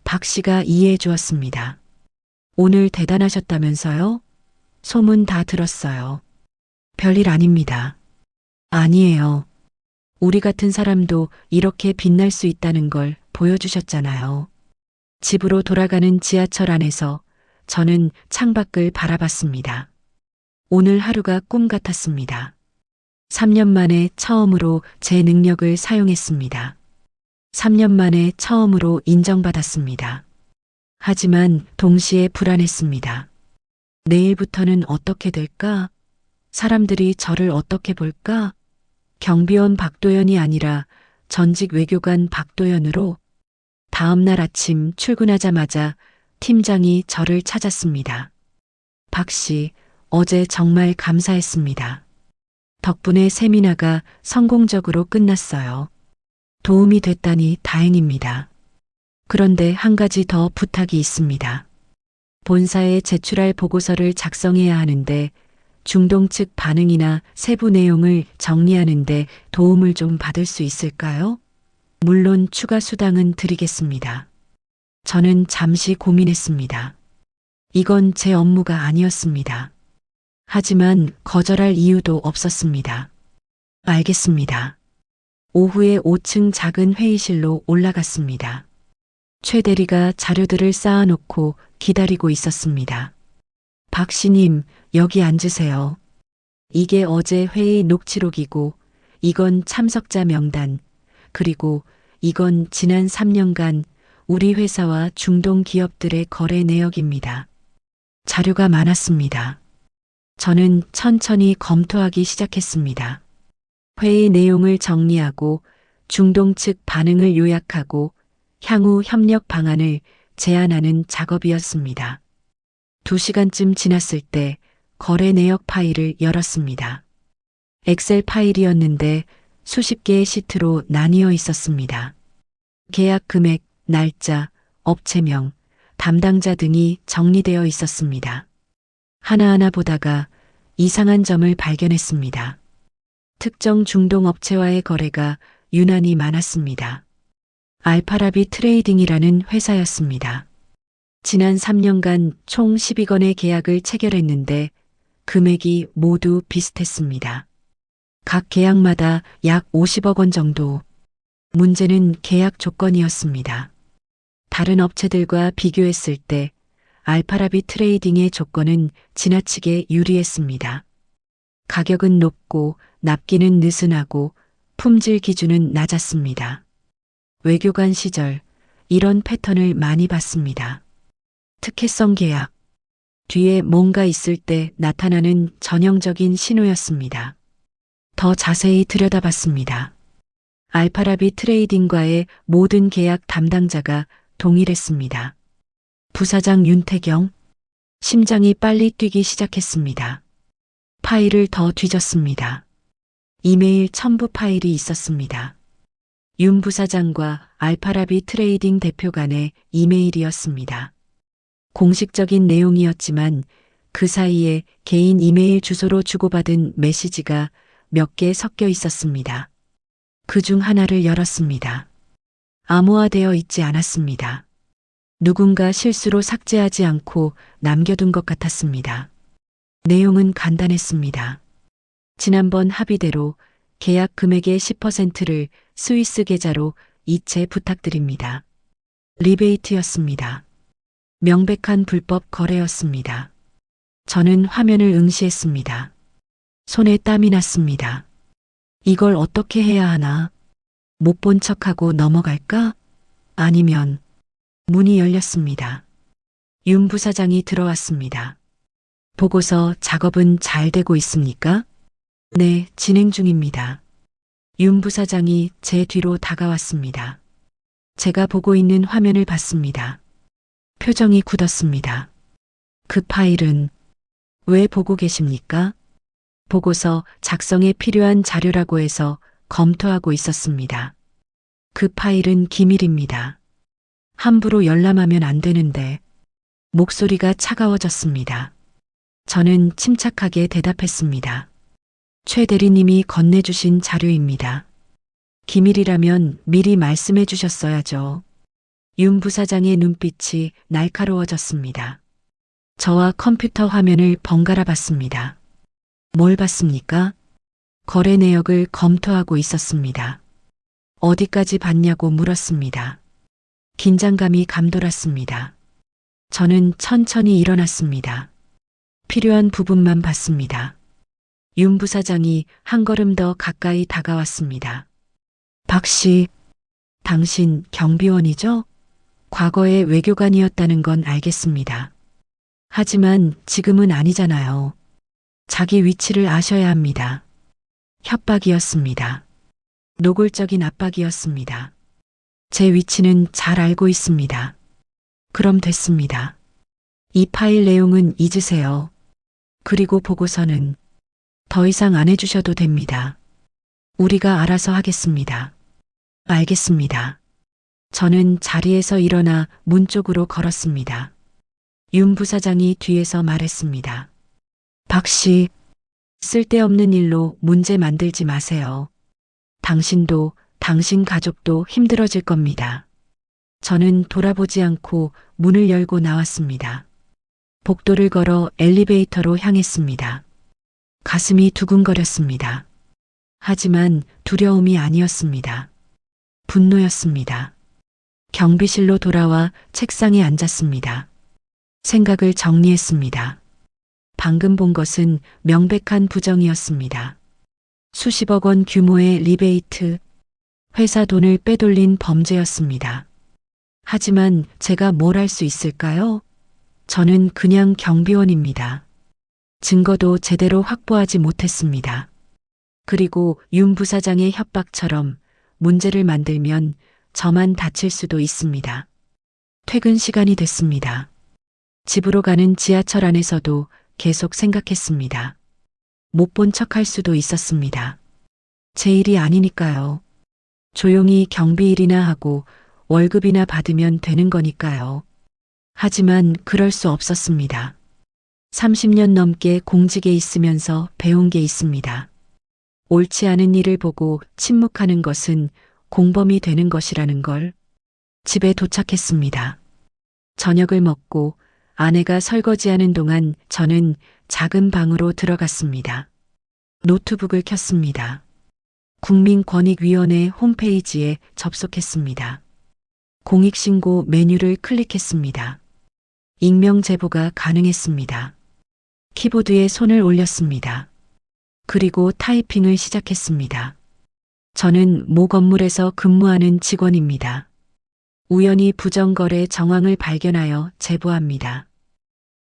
박 씨가 이해해 주었습니다. 오늘 대단하셨다면서요? 소문 다 들었어요. 별일 아닙니다. 아니에요. 우리 같은 사람도 이렇게 빛날 수 있다는 걸 보여주셨잖아요. 집으로 돌아가는 지하철 안에서 저는 창밖을 바라봤습니다. 오늘 하루가 꿈 같았습니다. 3년 만에 처음으로 제 능력을 사용했습니다. 3년 만에 처음으로 인정받았습니다. 하지만 동시에 불안했습니다. 내일부터는 어떻게 될까? 사람들이 저를 어떻게 볼까? 경비원 박도연이 아니라 전직 외교관 박도연으로 다음 날 아침 출근하자마자 팀장이 저를 찾았습니다. 박 씨, 어제 정말 감사했습니다. 덕분에 세미나가 성공적으로 끝났어요. 도움이 됐다니 다행입니다. 그런데 한 가지 더 부탁이 있습니다. 본사에 제출할 보고서를 작성해야 하는데 중동 측 반응이나 세부 내용을 정리하는데 도움을 좀 받을 수 있을까요? 물론 추가 수당은 드리겠습니다. 저는 잠시 고민했습니다. 이건 제 업무가 아니었습니다. 하지만 거절할 이유도 없었습니다. 알겠습니다. 오후에 5층 작은 회의실로 올라갔습니다. 최 대리가 자료들을 쌓아놓고 기다리고 있었습니다. 박 씨님, 여기 앉으세요. 이게 어제 회의 녹취록이고, 이건 참석자 명단, 그리고 이건 지난 3년간 우리 회사와 중동 기업들의 거래 내역입니다. 자료가 많았습니다. 저는 천천히 검토하기 시작했습니다. 회의 내용을 정리하고 중동 측 반응을 요약하고 향후 협력 방안을 제안하는 작업이었습니다. 2시간쯤 지났을 때 거래 내역 파일을 열었습니다. 엑셀 파일이었는데 수십 개의 시트로 나뉘어 있었습니다. 계약 금액, 날짜, 업체명, 담당자 등이 정리되어 있었습니다. 하나하나 보다가 이상한 점을 발견했습니다. 특정 중동 업체와의 거래가 유난히 많았습니다. 알파라비 트레이딩이라는 회사였습니다. 지난 3년간 총 12건의 계약을 체결했는데 금액이 모두 비슷했습니다. 각 계약마다 약 50억 원 정도. 문제는 계약 조건이었습니다. 다른 업체들과 비교했을 때 알파라비 트레이딩의 조건은 지나치게 유리했습니다. 가격은 높고 납기는 느슨하고 품질 기준은 낮았습니다. 외교관 시절 이런 패턴을 많이 봤습니다. 특혜성 계약. 뒤에 뭔가 있을 때 나타나는 전형적인 신호였습니다. 더 자세히 들여다봤습니다. 알파라비 트레이딩과의 모든 계약 담당자가 동일했습니다. 부사장 윤태경. 심장이 빨리 뛰기 시작했습니다. 파일을 더 뒤졌습니다. 이메일 첨부 파일이 있었습니다. 윤 부사장과 알파라비 트레이딩 대표 간의 이메일이었습니다. 공식적인 내용이었지만 그 사이에 개인 이메일 주소로 주고받은 메시지가 몇 개 섞여 있었습니다. 그 중 하나를 열었습니다. 암호화되어 있지 않았습니다. 누군가 실수로 삭제하지 않고 남겨둔 것 같았습니다. 내용은 간단했습니다. 지난번 합의대로 계약 금액의 10%를 스위스 계좌로 이체 부탁드립니다. 리베이트였습니다. 명백한 불법 거래였습니다. 저는 화면을 응시했습니다. 손에 땀이 났습니다. 이걸 어떻게 해야 하나? 못 본 척하고 넘어갈까? 아니면 문이 열렸습니다. 윤 부사장이 들어왔습니다. 보고서 작업은 잘 되고 있습니까? 네, 진행 중입니다. 윤 부사장이 제 뒤로 다가왔습니다. 제가 보고 있는 화면을 봤습니다. 표정이 굳었습니다. 그 파일은 왜 보고 계십니까? 보고서 작성에 필요한 자료라고 해서 검토하고 있었습니다. 그 파일은 기밀입니다. 함부로 열람하면 안 되는데. 목소리가 차가워졌습니다. 저는 침착하게 대답했습니다. 최 대리님이 건네주신 자료입니다. 기밀이라면 미리 말씀해 주셨어야죠. 윤 부사장의 눈빛이 날카로워졌습니다. 저와 컴퓨터 화면을 번갈아 봤습니다. 뭘 봤습니까? 거래 내역을 검토하고 있었습니다. 어디까지 봤냐고 물었습니다. 긴장감이 감돌았습니다. 저는 천천히 일어났습니다. 필요한 부분만 봤습니다. 윤 부사장이 한 걸음 더 가까이 다가왔습니다. 박 씨, 당신 경비원이죠? 과거에 외교관이었다는 건 알겠습니다. 하지만 지금은 아니잖아요. 자기 위치를 아셔야 합니다. 협박이었습니다. 노골적인 압박이었습니다. 제 위치는 잘 알고 있습니다. 그럼 됐습니다. 이 파일 내용은 잊으세요. 그리고 보고서는 더 이상 안 해주셔도 됩니다. 우리가 알아서 하겠습니다. 알겠습니다. 저는 자리에서 일어나 문 쪽으로 걸었습니다. 윤 부사장이 뒤에서 말했습니다. 박 씨, 쓸데없는 일로 문제 만들지 마세요. 당신도 당신 가족도 힘들어질 겁니다. 저는 돌아보지 않고 문을 열고 나왔습니다. 복도를 걸어 엘리베이터로 향했습니다. 가슴이 두근거렸습니다. 하지만 두려움이 아니었습니다. 분노였습니다. 경비실로 돌아와 책상에 앉았습니다. 생각을 정리했습니다. 방금 본 것은 명백한 부정이었습니다. 수십억 원 규모의 리베이트, 회사 돈을 빼돌린 범죄였습니다. 하지만 제가 뭘 할 수 있을까요? 저는 그냥 경비원입니다. 증거도 제대로 확보하지 못했습니다. 그리고 윤 부사장의 협박처럼 문제를 만들면 저만 다칠 수도 있습니다. 퇴근 시간이 됐습니다. 집으로 가는 지하철 안에서도 계속 생각했습니다. 못 본 척할 수도 있었습니다. 제 일이 아니니까요. 조용히 경비일이나 하고 월급이나 받으면 되는 거니까요. 하지만 그럴 수 없었습니다. 30년 넘게 공직에 있으면서 배운 게 있습니다. 옳지 않은 일을 보고 침묵하는 것은 공범이 되는 것이라는 걸. 집에 도착했습니다. 저녁을 먹고 아내가 설거지하는 동안 저는 작은 방으로 들어갔습니다. 노트북을 켰습니다. 국민권익위원회 홈페이지에 접속했습니다. 공익신고 메뉴를 클릭했습니다. 익명 제보가 가능했습니다. 키보드에 손을 올렸습니다. 그리고 타이핑을 시작했습니다. 저는 모 건물에서 근무하는 직원입니다. 우연히 부정거래 정황을 발견하여 제보합니다.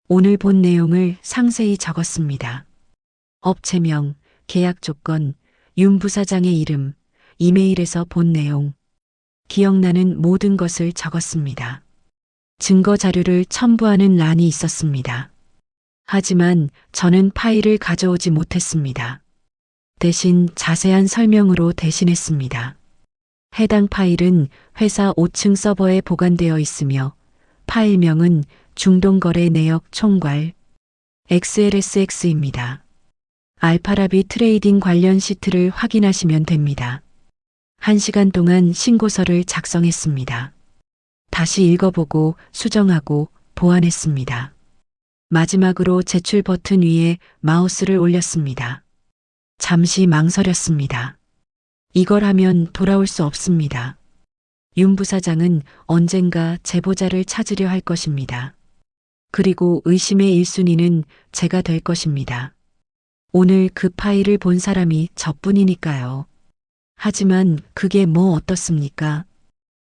오늘 본 내용을 상세히 적었습니다. 업체명, 계약 조건, 윤 부사장의 이름, 이메일에서 본 내용, 기억나는 모든 것을 적었습니다. 증거 자료를 첨부하는 란이 있었습니다. 하지만 저는 파일을 가져오지 못했습니다. 대신 자세한 설명으로 대신했습니다. 해당 파일은 회사 5층 서버에 보관되어 있으며 파일명은 중동거래 내역 총괄 XLSX입니다. 알파라비 트레이딩 관련 시트를 확인하시면 됩니다. 1시간 동안 신고서를 작성했습니다. 다시 읽어보고 수정하고 보완했습니다. 마지막으로 제출 버튼 위에 마우스를 올렸습니다. 잠시 망설였습니다. 이걸 하면 돌아올 수 없습니다. 윤 부사장은 언젠가 제보자를 찾으려 할 것입니다. 그리고 의심의 1순위는 제가 될 것입니다. 오늘 그 파일을 본 사람이 저뿐이니까요. 하지만 그게 뭐 어떻습니까?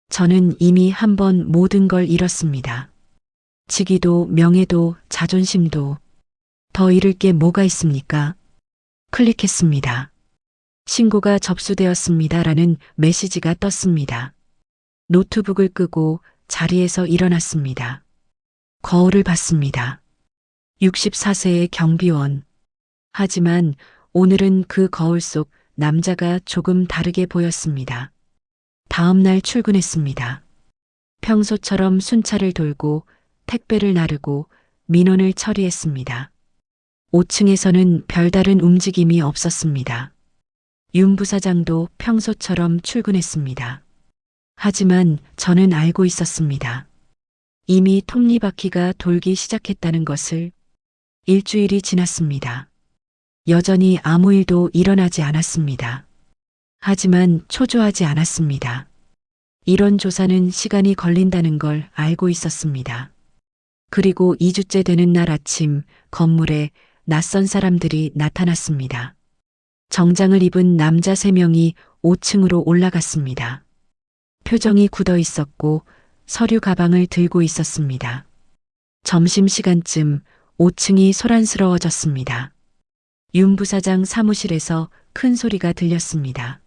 저는 이미 한 번 모든 걸 잃었습니다. 직위도 명예도 자존심도. 더 잃을 게 뭐가 있습니까? 클릭했습니다. 신고가 접수되었습니다라는 메시지가 떴습니다. 노트북을 끄고 자리에서 일어났습니다. 거울을 봤습니다. 64세의 경비원. 하지만 오늘은 그 거울 속 남자가 조금 다르게 보였습니다. 다음 날 출근했습니다. 평소처럼 순찰을 돌고 택배를 나르고 민원을 처리했습니다. 5층에서는 별다른 움직임이 없었습니다. 윤 부사장도 평소처럼 출근했습니다. 하지만 저는 알고 있었습니다. 이미 톱니바퀴가 돌기 시작했다는 것을. 일주일이 지났습니다. 여전히 아무 일도 일어나지 않았습니다. 하지만 초조하지 않았습니다. 이런 조사는 시간이 걸린다는 걸 알고 있었습니다. 그리고 2주째 되는 날 아침 건물에 낯선 사람들이 나타났습니다. 정장을 입은 남자 3명이 5층으로 올라갔습니다. 표정이 굳어 있었고 서류 가방을 들고 있었습니다. 점심시간쯤 5층이 소란스러워졌습니다. 윤 부사장 사무실에서 큰 소리가 들렸습니다.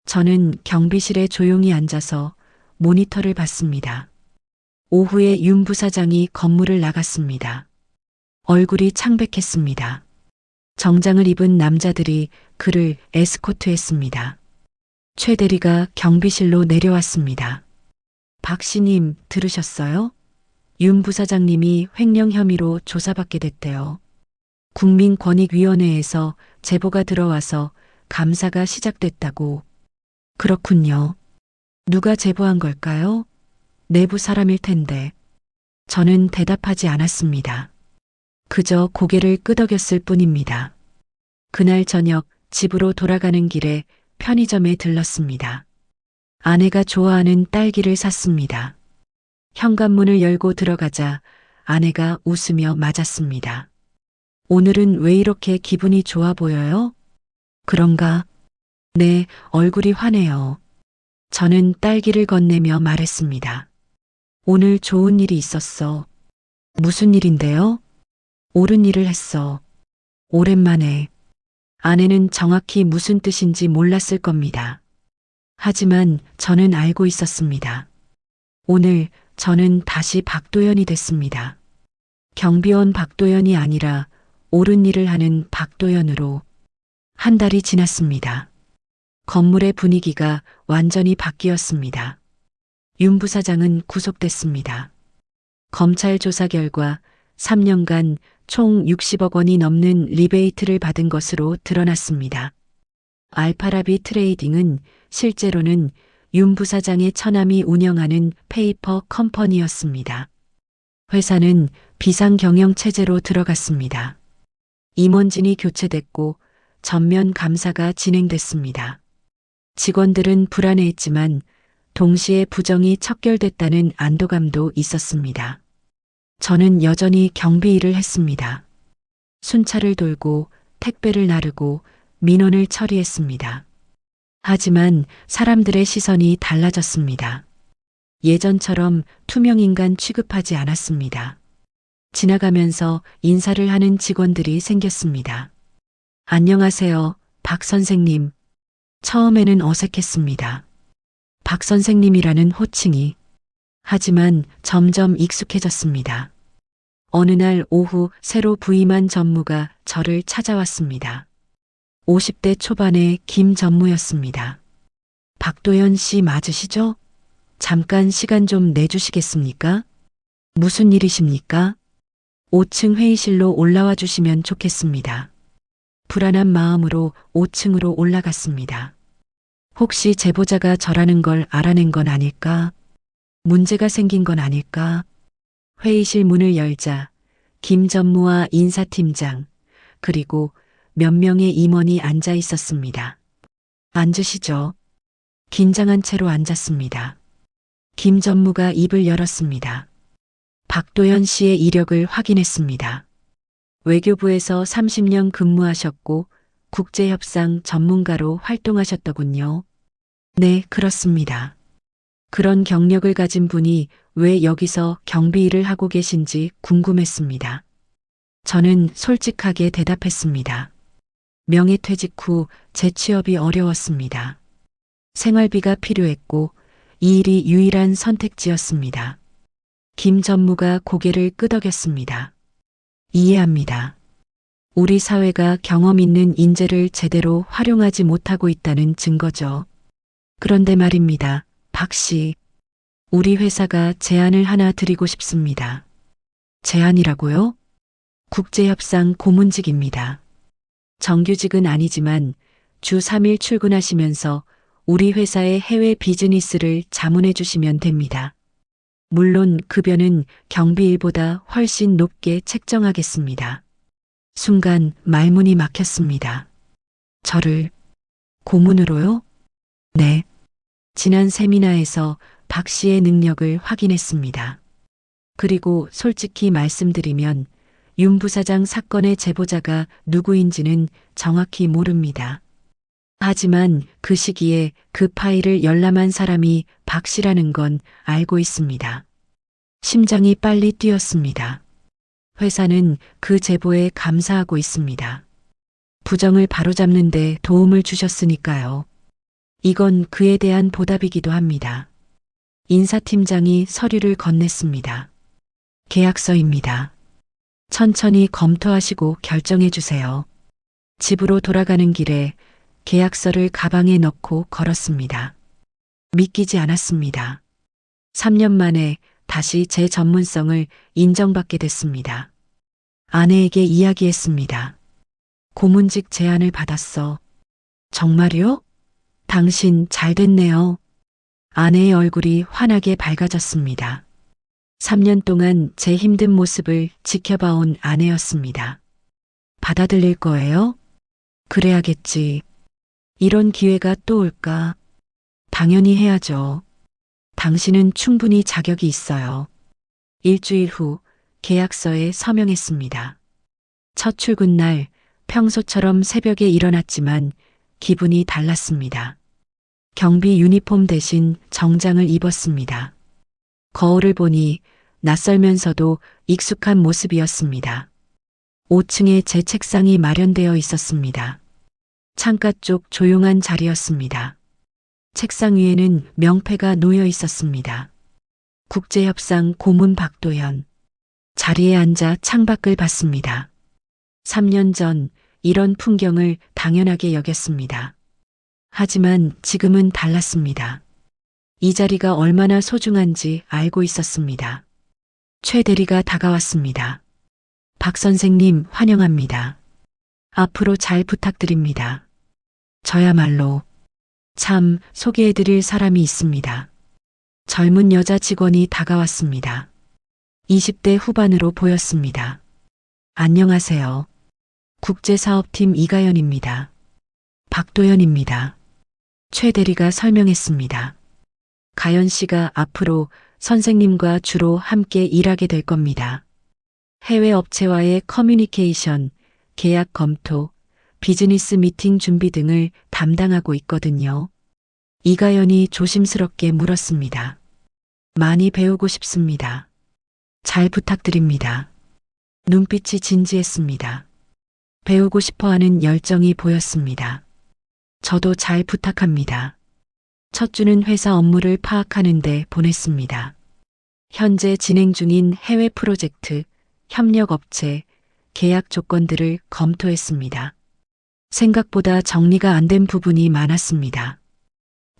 저는 경비실에 조용히 앉아서 모니터를 봤습니다. 오후에 윤 부사장이 건물을 나갔습니다. 얼굴이 창백했습니다. 정장을 입은 남자들이 그를 에스코트했습니다. 최 대리가 경비실로 내려왔습니다. 박 씨님 들으셨어요? 윤 부사장님이 횡령 혐의로 조사받게 됐대요. 국민권익위원회에서 제보가 들어와서 감사가 시작됐다고. 그렇군요. 누가 제보한 걸까요? 내부 사람일 텐데. 저는 대답하지 않았습니다. 그저 고개를 끄덕였을 뿐입니다. 그날 저녁 집으로 돌아가는 길에 편의점에 들렀습니다. 아내가 좋아하는 딸기를 샀습니다. 현관문을 열고 들어가자 아내가 웃으며 맞았습니다. 오늘은 왜 이렇게 기분이 좋아 보여요? 그런가? 네, 얼굴이 환해요. 저는 딸기를 건네며 말했습니다. 오늘 좋은 일이 있었어. 무슨 일인데요? 옳은 일을 했어. 오랜만에. 아내는 정확히 무슨 뜻인지 몰랐을 겁니다. 하지만 저는 알고 있었습니다. 오늘 저는 다시 박도연이 됐습니다. 경비원 박도연이 아니라 옳은 일을 하는 박도연으로. 한 달이 지났습니다. 건물의 분위기가 완전히 바뀌었습니다. 윤 부사장은 구속됐습니다. 검찰 조사 결과 3년간 총 60억 원이 넘는 리베이트를 받은 것으로 드러났습니다. 알파라비 트레이딩은 실제로는 윤 부사장의 처남이 운영하는 페이퍼 컴퍼니였습니다. 회사는 비상경영 체제로 들어갔습니다. 임원진이 교체됐고 전면 감사가 진행됐습니다. 직원들은 불안해했지만 동시에 부정이 척결됐다는 안도감도 있었습니다. 저는 여전히 경비 일을 했습니다. 순찰을 돌고 택배를 나르고 민원을 처리했습니다. 하지만 사람들의 시선이 달라졌습니다. 예전처럼 투명인간 취급하지 않았습니다. 지나가면서 인사를 하는 직원들이 생겼습니다. 안녕하세요, 박 선생님. 처음에는 어색했습니다. 박 선생님이라는 호칭이. 하지만 점점 익숙해졌습니다. 어느 날 오후 새로 부임한 전무가 저를 찾아왔습니다. 50대 초반의 김 전무였습니다. 박도연 씨 맞으시죠? 잠깐 시간 좀 내주시겠습니까? 무슨 일이십니까? 5층 회의실로 올라와 주시면 좋겠습니다. 불안한 마음으로 5층으로 올라갔습니다. 혹시 제보자가 저라는 걸 알아낸 건 아닐까? 문제가 생긴 건 아닐까? 회의실 문을 열자 김 전무와 인사팀장 그리고 몇 명의 임원이 앉아 있었습니다. 앉으시죠. 긴장한 채로 앉았습니다. 김 전무가 입을 열었습니다. 박도연 씨의 이력을 확인했습니다. 외교부에서 30년 근무하셨고 국제협상 전문가로 활동하셨더군요. 네, 그렇습니다. 그런 경력을 가진 분이 왜 여기서 경비 일을 하고 계신지 궁금했습니다. 저는 솔직하게 대답했습니다. 명예퇴직 후 재취업이 어려웠습니다. 생활비가 필요했고 이 일이 유일한 선택지였습니다. 김 전무가 고개를 끄덕였습니다. 이해합니다. 우리 사회가 경험 있는 인재를 제대로 활용하지 못하고 있다는 증거죠. 그런데 말입니다. 박 씨, 우리 회사가 제안을 하나 드리고 싶습니다. 제안이라고요? 국제협상 고문직입니다. 정규직은 아니지만 주 3일 출근하시면서 우리 회사의 해외 비즈니스를 자문해 주시면 됩니다. 물론 급여는 경비일보다 훨씬 높게 책정하겠습니다. 순간 말문이 막혔습니다. 저를 고문으로요? 네. 지난 세미나에서 박 씨의 능력을 확인했습니다. 그리고 솔직히 말씀드리면 윤 부사장 사건의 제보자가 누구인지는 정확히 모릅니다. 하지만 그 시기에 그 파일을 열람한 사람이 박 씨라는 건 알고 있습니다. 심장이 빨리 뛰었습니다. 회사는 그 제보에 감사하고 있습니다. 부정을 바로잡는 데 도움을 주셨으니까요. 이건 그에 대한 보답이기도 합니다. 인사팀장이 서류를 건넸습니다. 계약서입니다. 천천히 검토하시고 결정해 주세요. 집으로 돌아가는 길에 계약서를 가방에 넣고 걸었습니다. 믿기지 않았습니다. 3년 만에 다시 제 전문성을 인정받게 됐습니다. 아내에게 이야기했습니다. 고문직 제안을 받았어. 정말요? 당신 잘 됐네요. 아내의 얼굴이 환하게 밝아졌습니다. 3년 동안 제 힘든 모습을 지켜봐온 아내였습니다. 받아들일 거예요? 그래야겠지. 이런 기회가 또 올까? 당연히 해야죠. 당신은 충분히 자격이 있어요. 일주일 후 계약서에 서명했습니다. 첫 출근 날 평소처럼 새벽에 일어났지만 기분이 달랐습니다. 경비 유니폼 대신 정장을 입었습니다. 거울을 보니 낯설면서도 익숙한 모습이었습니다. 5층에 제 책상이 마련되어 있었습니다. 창가 쪽 조용한 자리였습니다. 책상 위에는 명패가 놓여 있었습니다. 국제협상 고문 박도현. 자리에 앉아 창밖을 봤습니다. 3년 전 이런 풍경을 당연하게 여겼습니다. 하지만 지금은 달랐습니다. 이 자리가 얼마나 소중한지 알고 있었습니다. 최 대리가 다가왔습니다. 박 선생님 환영합니다. 앞으로 잘 부탁드립니다. 저야말로 참 소개해드릴 사람이 있습니다. 젊은 여자 직원이 다가왔습니다. 20대 후반으로 보였습니다. 안녕하세요. 국제사업팀 이가연입니다. 박도연입니다. 최 대리가 설명했습니다. 가연 씨가 앞으로 선생님과 주로 함께 일하게 될 겁니다. 해외 업체와의 커뮤니케이션, 계약 검토, 비즈니스 미팅 준비 등을 담당하고 있거든요. 이가연이 조심스럽게 물었습니다. 많이 배우고 싶습니다. 잘 부탁드립니다. 눈빛이 진지했습니다. 배우고 싶어하는 열정이 보였습니다. 저도 잘 부탁합니다. 첫 주는 회사 업무를 파악하는 데 보냈습니다. 현재 진행 중인 해외 프로젝트, 협력업체, 계약 조건들을 검토했습니다. 생각보다 정리가 안 된 부분이 많았습니다.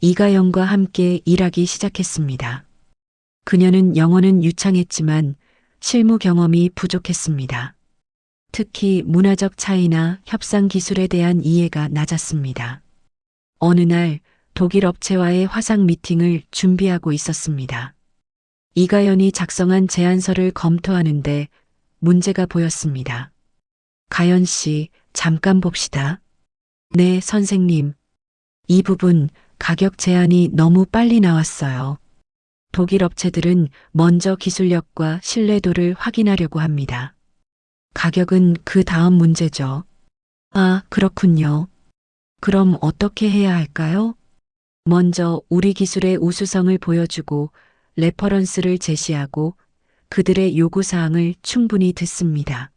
이가연과 함께 일하기 시작했습니다. 그녀는 영어는 유창했지만 실무 경험이 부족했습니다. 특히 문화적 차이나 협상 기술에 대한 이해가 낮았습니다. 어느 날 독일 업체와의 화상 미팅을 준비하고 있었습니다. 이가연이 작성한 제안서를 검토하는데 문제가 보였습니다. 가연 씨, 잠깐 봅시다. 네, 선생님. 이 부분 가격 제한이 너무 빨리 나왔어요. 독일 업체들은 먼저 기술력과 신뢰도를 확인하려고 합니다. 가격은 그 다음 문제죠. 아, 그렇군요. 그럼 어떻게 해야 할까요? 먼저 우리 기술의 우수성을 보여주고 레퍼런스를 제시하고 그들의 요구사항을 충분히 듣습니다.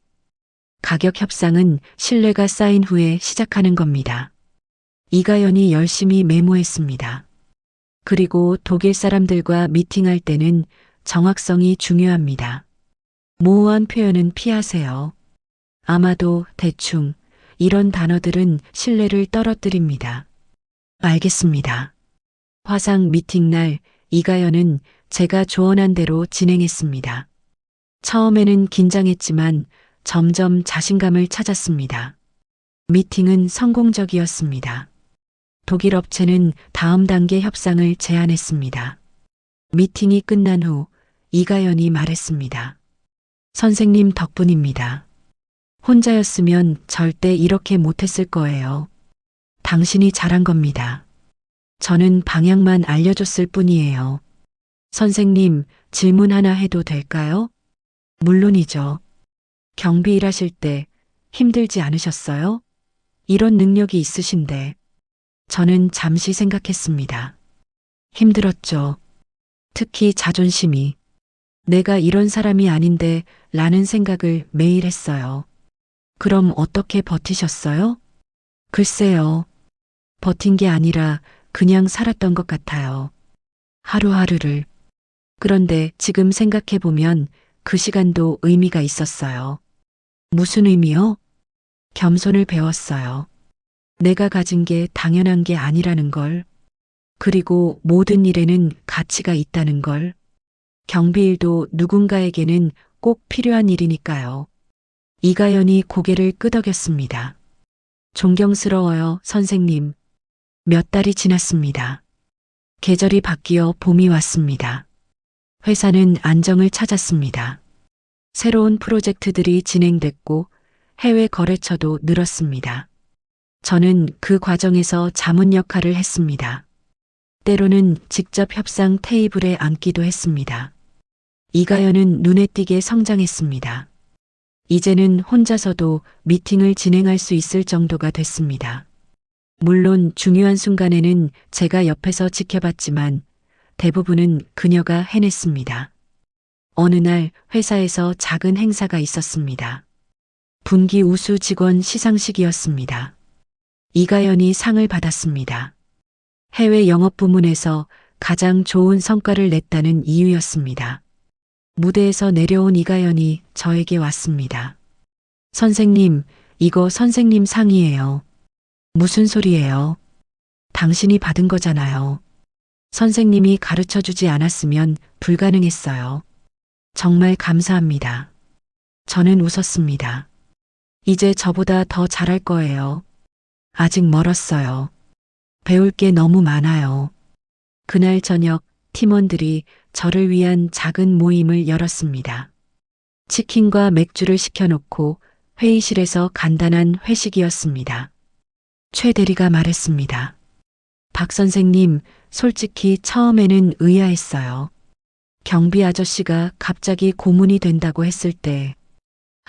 가격 협상은 신뢰가 쌓인 후에 시작하는 겁니다. 이가연이 열심히 메모했습니다. 그리고 독일 사람들과 미팅할 때는 정확성이 중요합니다. 모호한 표현은 피하세요. 아마도, 대충, 이런 단어들은 신뢰를 떨어뜨립니다. 알겠습니다. 화상 미팅 날 이가연은 제가 조언한 대로 진행했습니다. 처음에는 긴장했지만 점점 자신감을 찾았습니다. 미팅은 성공적이었습니다. 독일 업체는 다음 단계 협상을 제안했습니다. 미팅이 끝난 후 이가연이 말했습니다. 선생님 덕분입니다. 혼자였으면 절대 이렇게 못했을 거예요. 당신이 잘한 겁니다. 저는 방향만 알려줬을 뿐이에요. 선생님, 질문 하나 해도 될까요? 물론이죠. 경비 일하실 때 힘들지 않으셨어요? 이런 능력이 있으신데. 저는 잠시 생각했습니다. 힘들었죠. 특히 자존심이. 내가 이런 사람이 아닌데 라는 생각을 매일 했어요. 그럼 어떻게 버티셨어요? 글쎄요. 버틴 게 아니라 그냥 살았던 것 같아요. 하루하루를. 그런데 지금 생각해보면 그 시간도 의미가 있었어요. 무슨 의미요? 겸손을 배웠어요. 내가 가진 게 당연한 게 아니라는 걸. 그리고 모든 일에는 가치가 있다는 걸. 경비일도 누군가에게는 꼭 필요한 일이니까요. 이가연이 고개를 끄덕였습니다. 존경스러워요, 선생님. 몇 달이 지났습니다. 계절이 바뀌어 봄이 왔습니다. 회사는 안정을 찾았습니다. 새로운 프로젝트들이 진행됐고 해외 거래처도 늘었습니다. 저는 그 과정에서 자문 역할을 했습니다. 때로는 직접 협상 테이블에 앉기도 했습니다. 이가연은 눈에 띄게 성장했습니다. 이제는 혼자서도 미팅을 진행할 수 있을 정도가 됐습니다. 물론 중요한 순간에는 제가 옆에서 지켜봤지만 대부분은 그녀가 해냈습니다. 어느 날 회사에서 작은 행사가 있었습니다. 분기 우수 직원 시상식이었습니다. 이가연이 상을 받았습니다. 해외 영업 부문에서 가장 좋은 성과를 냈다는 이유였습니다. 무대에서 내려온 이가연이 저에게 왔습니다. 선생님, 이거 선생님 상이에요. 무슨 소리예요? 당신이 받은 거잖아요. 선생님이 가르쳐 주지 않았으면 불가능했어요. 정말 감사합니다. 저는 웃었습니다. 이제 저보다 더 잘할 거예요. 아직 멀었어요. 배울 게 너무 많아요. 그날 저녁 팀원들이 저를 위한 작은 모임을 열었습니다. 치킨과 맥주를 시켜놓고 회의실에서 간단한 회식이었습니다. 최 대리가 말했습니다. 박 선생님, 솔직히 처음에는 의아했어요. 경비 아저씨가 갑자기 고문이 된다고 했을 때.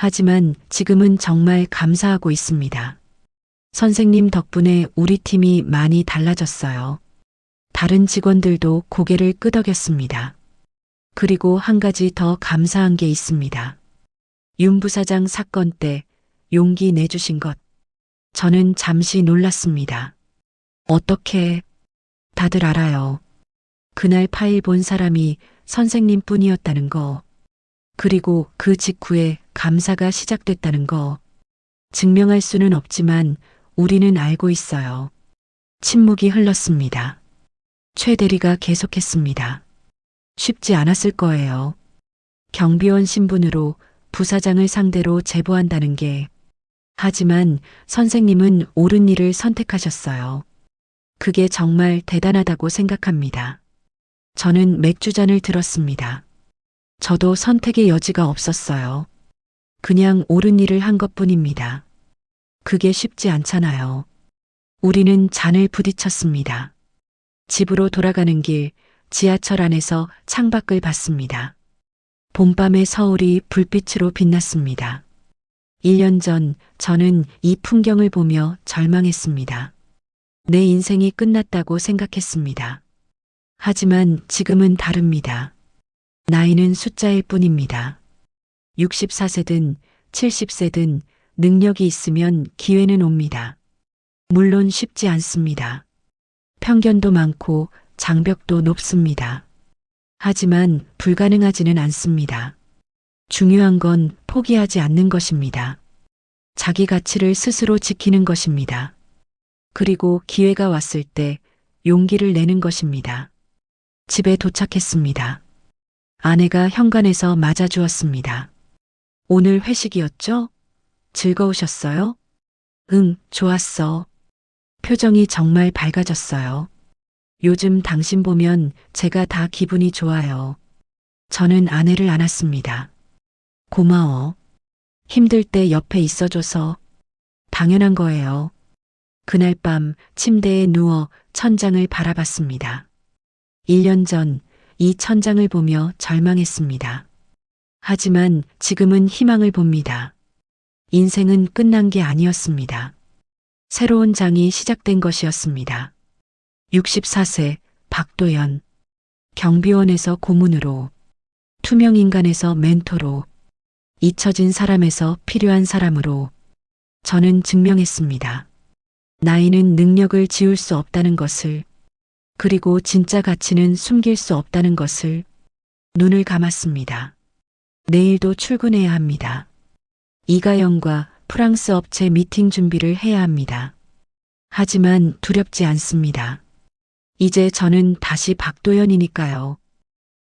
하지만 지금은 정말 감사하고 있습니다. 선생님 덕분에 우리 팀이 많이 달라졌어요. 다른 직원들도 고개를 끄덕였습니다. 그리고 한 가지 더 감사한 게 있습니다. 윤 부사장 사건 때 용기 내주신 것. 저는 잠시 놀랐습니다. 어떻게? 다들 알아요. 그날 파일 본 사람이 선생님 뿐이었다는 거. 그리고 그 직후에 감사가 시작됐다는 거. 증명할 수는 없지만 우리는 알고 있어요. 침묵이 흘렀습니다. 최 대리가 계속했습니다. 쉽지 않았을 거예요. 경비원 신분으로 부사장을 상대로 제보한다는 게. 하지만 선생님은 옳은 일을 선택하셨어요. 그게 정말 대단하다고 생각합니다. 저는 맥주잔을 들었습니다. 저도 선택의 여지가 없었어요. 그냥 옳은 일을 한 것뿐입니다. 그게 쉽지 않잖아요. 우리는 잔을 부딪혔습니다. 집으로 돌아가는 길, 지하철 안에서 창밖을 봤습니다. 봄밤의 서울이 불빛으로 빛났습니다. 1년 전 저는 이 풍경을 보며 절망했습니다. 내 인생이 끝났다고 생각했습니다. 하지만 지금은 다릅니다. 나이는 숫자일 뿐입니다. 64세든 70세든 능력이 있으면 기회는 옵니다. 물론 쉽지 않습니다. 편견도 많고 장벽도 높습니다. 하지만 불가능하지는 않습니다. 중요한 건 포기하지 않는 것입니다. 자기 가치를 스스로 지키는 것입니다. 그리고 기회가 왔을 때 용기를 내는 것입니다. 집에 도착했습니다. 아내가 현관에서 맞아주었습니다. 오늘 회식이었죠? 즐거우셨어요? 응, 좋았어. 표정이 정말 밝아졌어요. 요즘 당신 보면 제가 다 기분이 좋아요. 저는 아내를 안았습니다. 고마워. 힘들 때 옆에 있어줘서. 당연한 거예요. 그날 밤 침대에 누워 천장을 바라봤습니다. 1년 전 이 천장을 보며 절망했습니다. 하지만 지금은 희망을 봅니다. 인생은 끝난 게 아니었습니다. 새로운 장이 시작된 것이었습니다. 64세 박도연. 경비원에서 고문으로, 투명인간에서 멘토로, 잊혀진 사람에서 필요한 사람으로 저는 증명했습니다. 나이는 능력을 지울 수 없다는 것을, 그리고 진짜 가치는 숨길 수 없다는 것을. 눈을 감았습니다. 내일도 출근해야 합니다. 이가영과 프랑스 업체 미팅 준비를 해야 합니다. 하지만 두렵지 않습니다. 이제 저는 다시 박도연이니까요.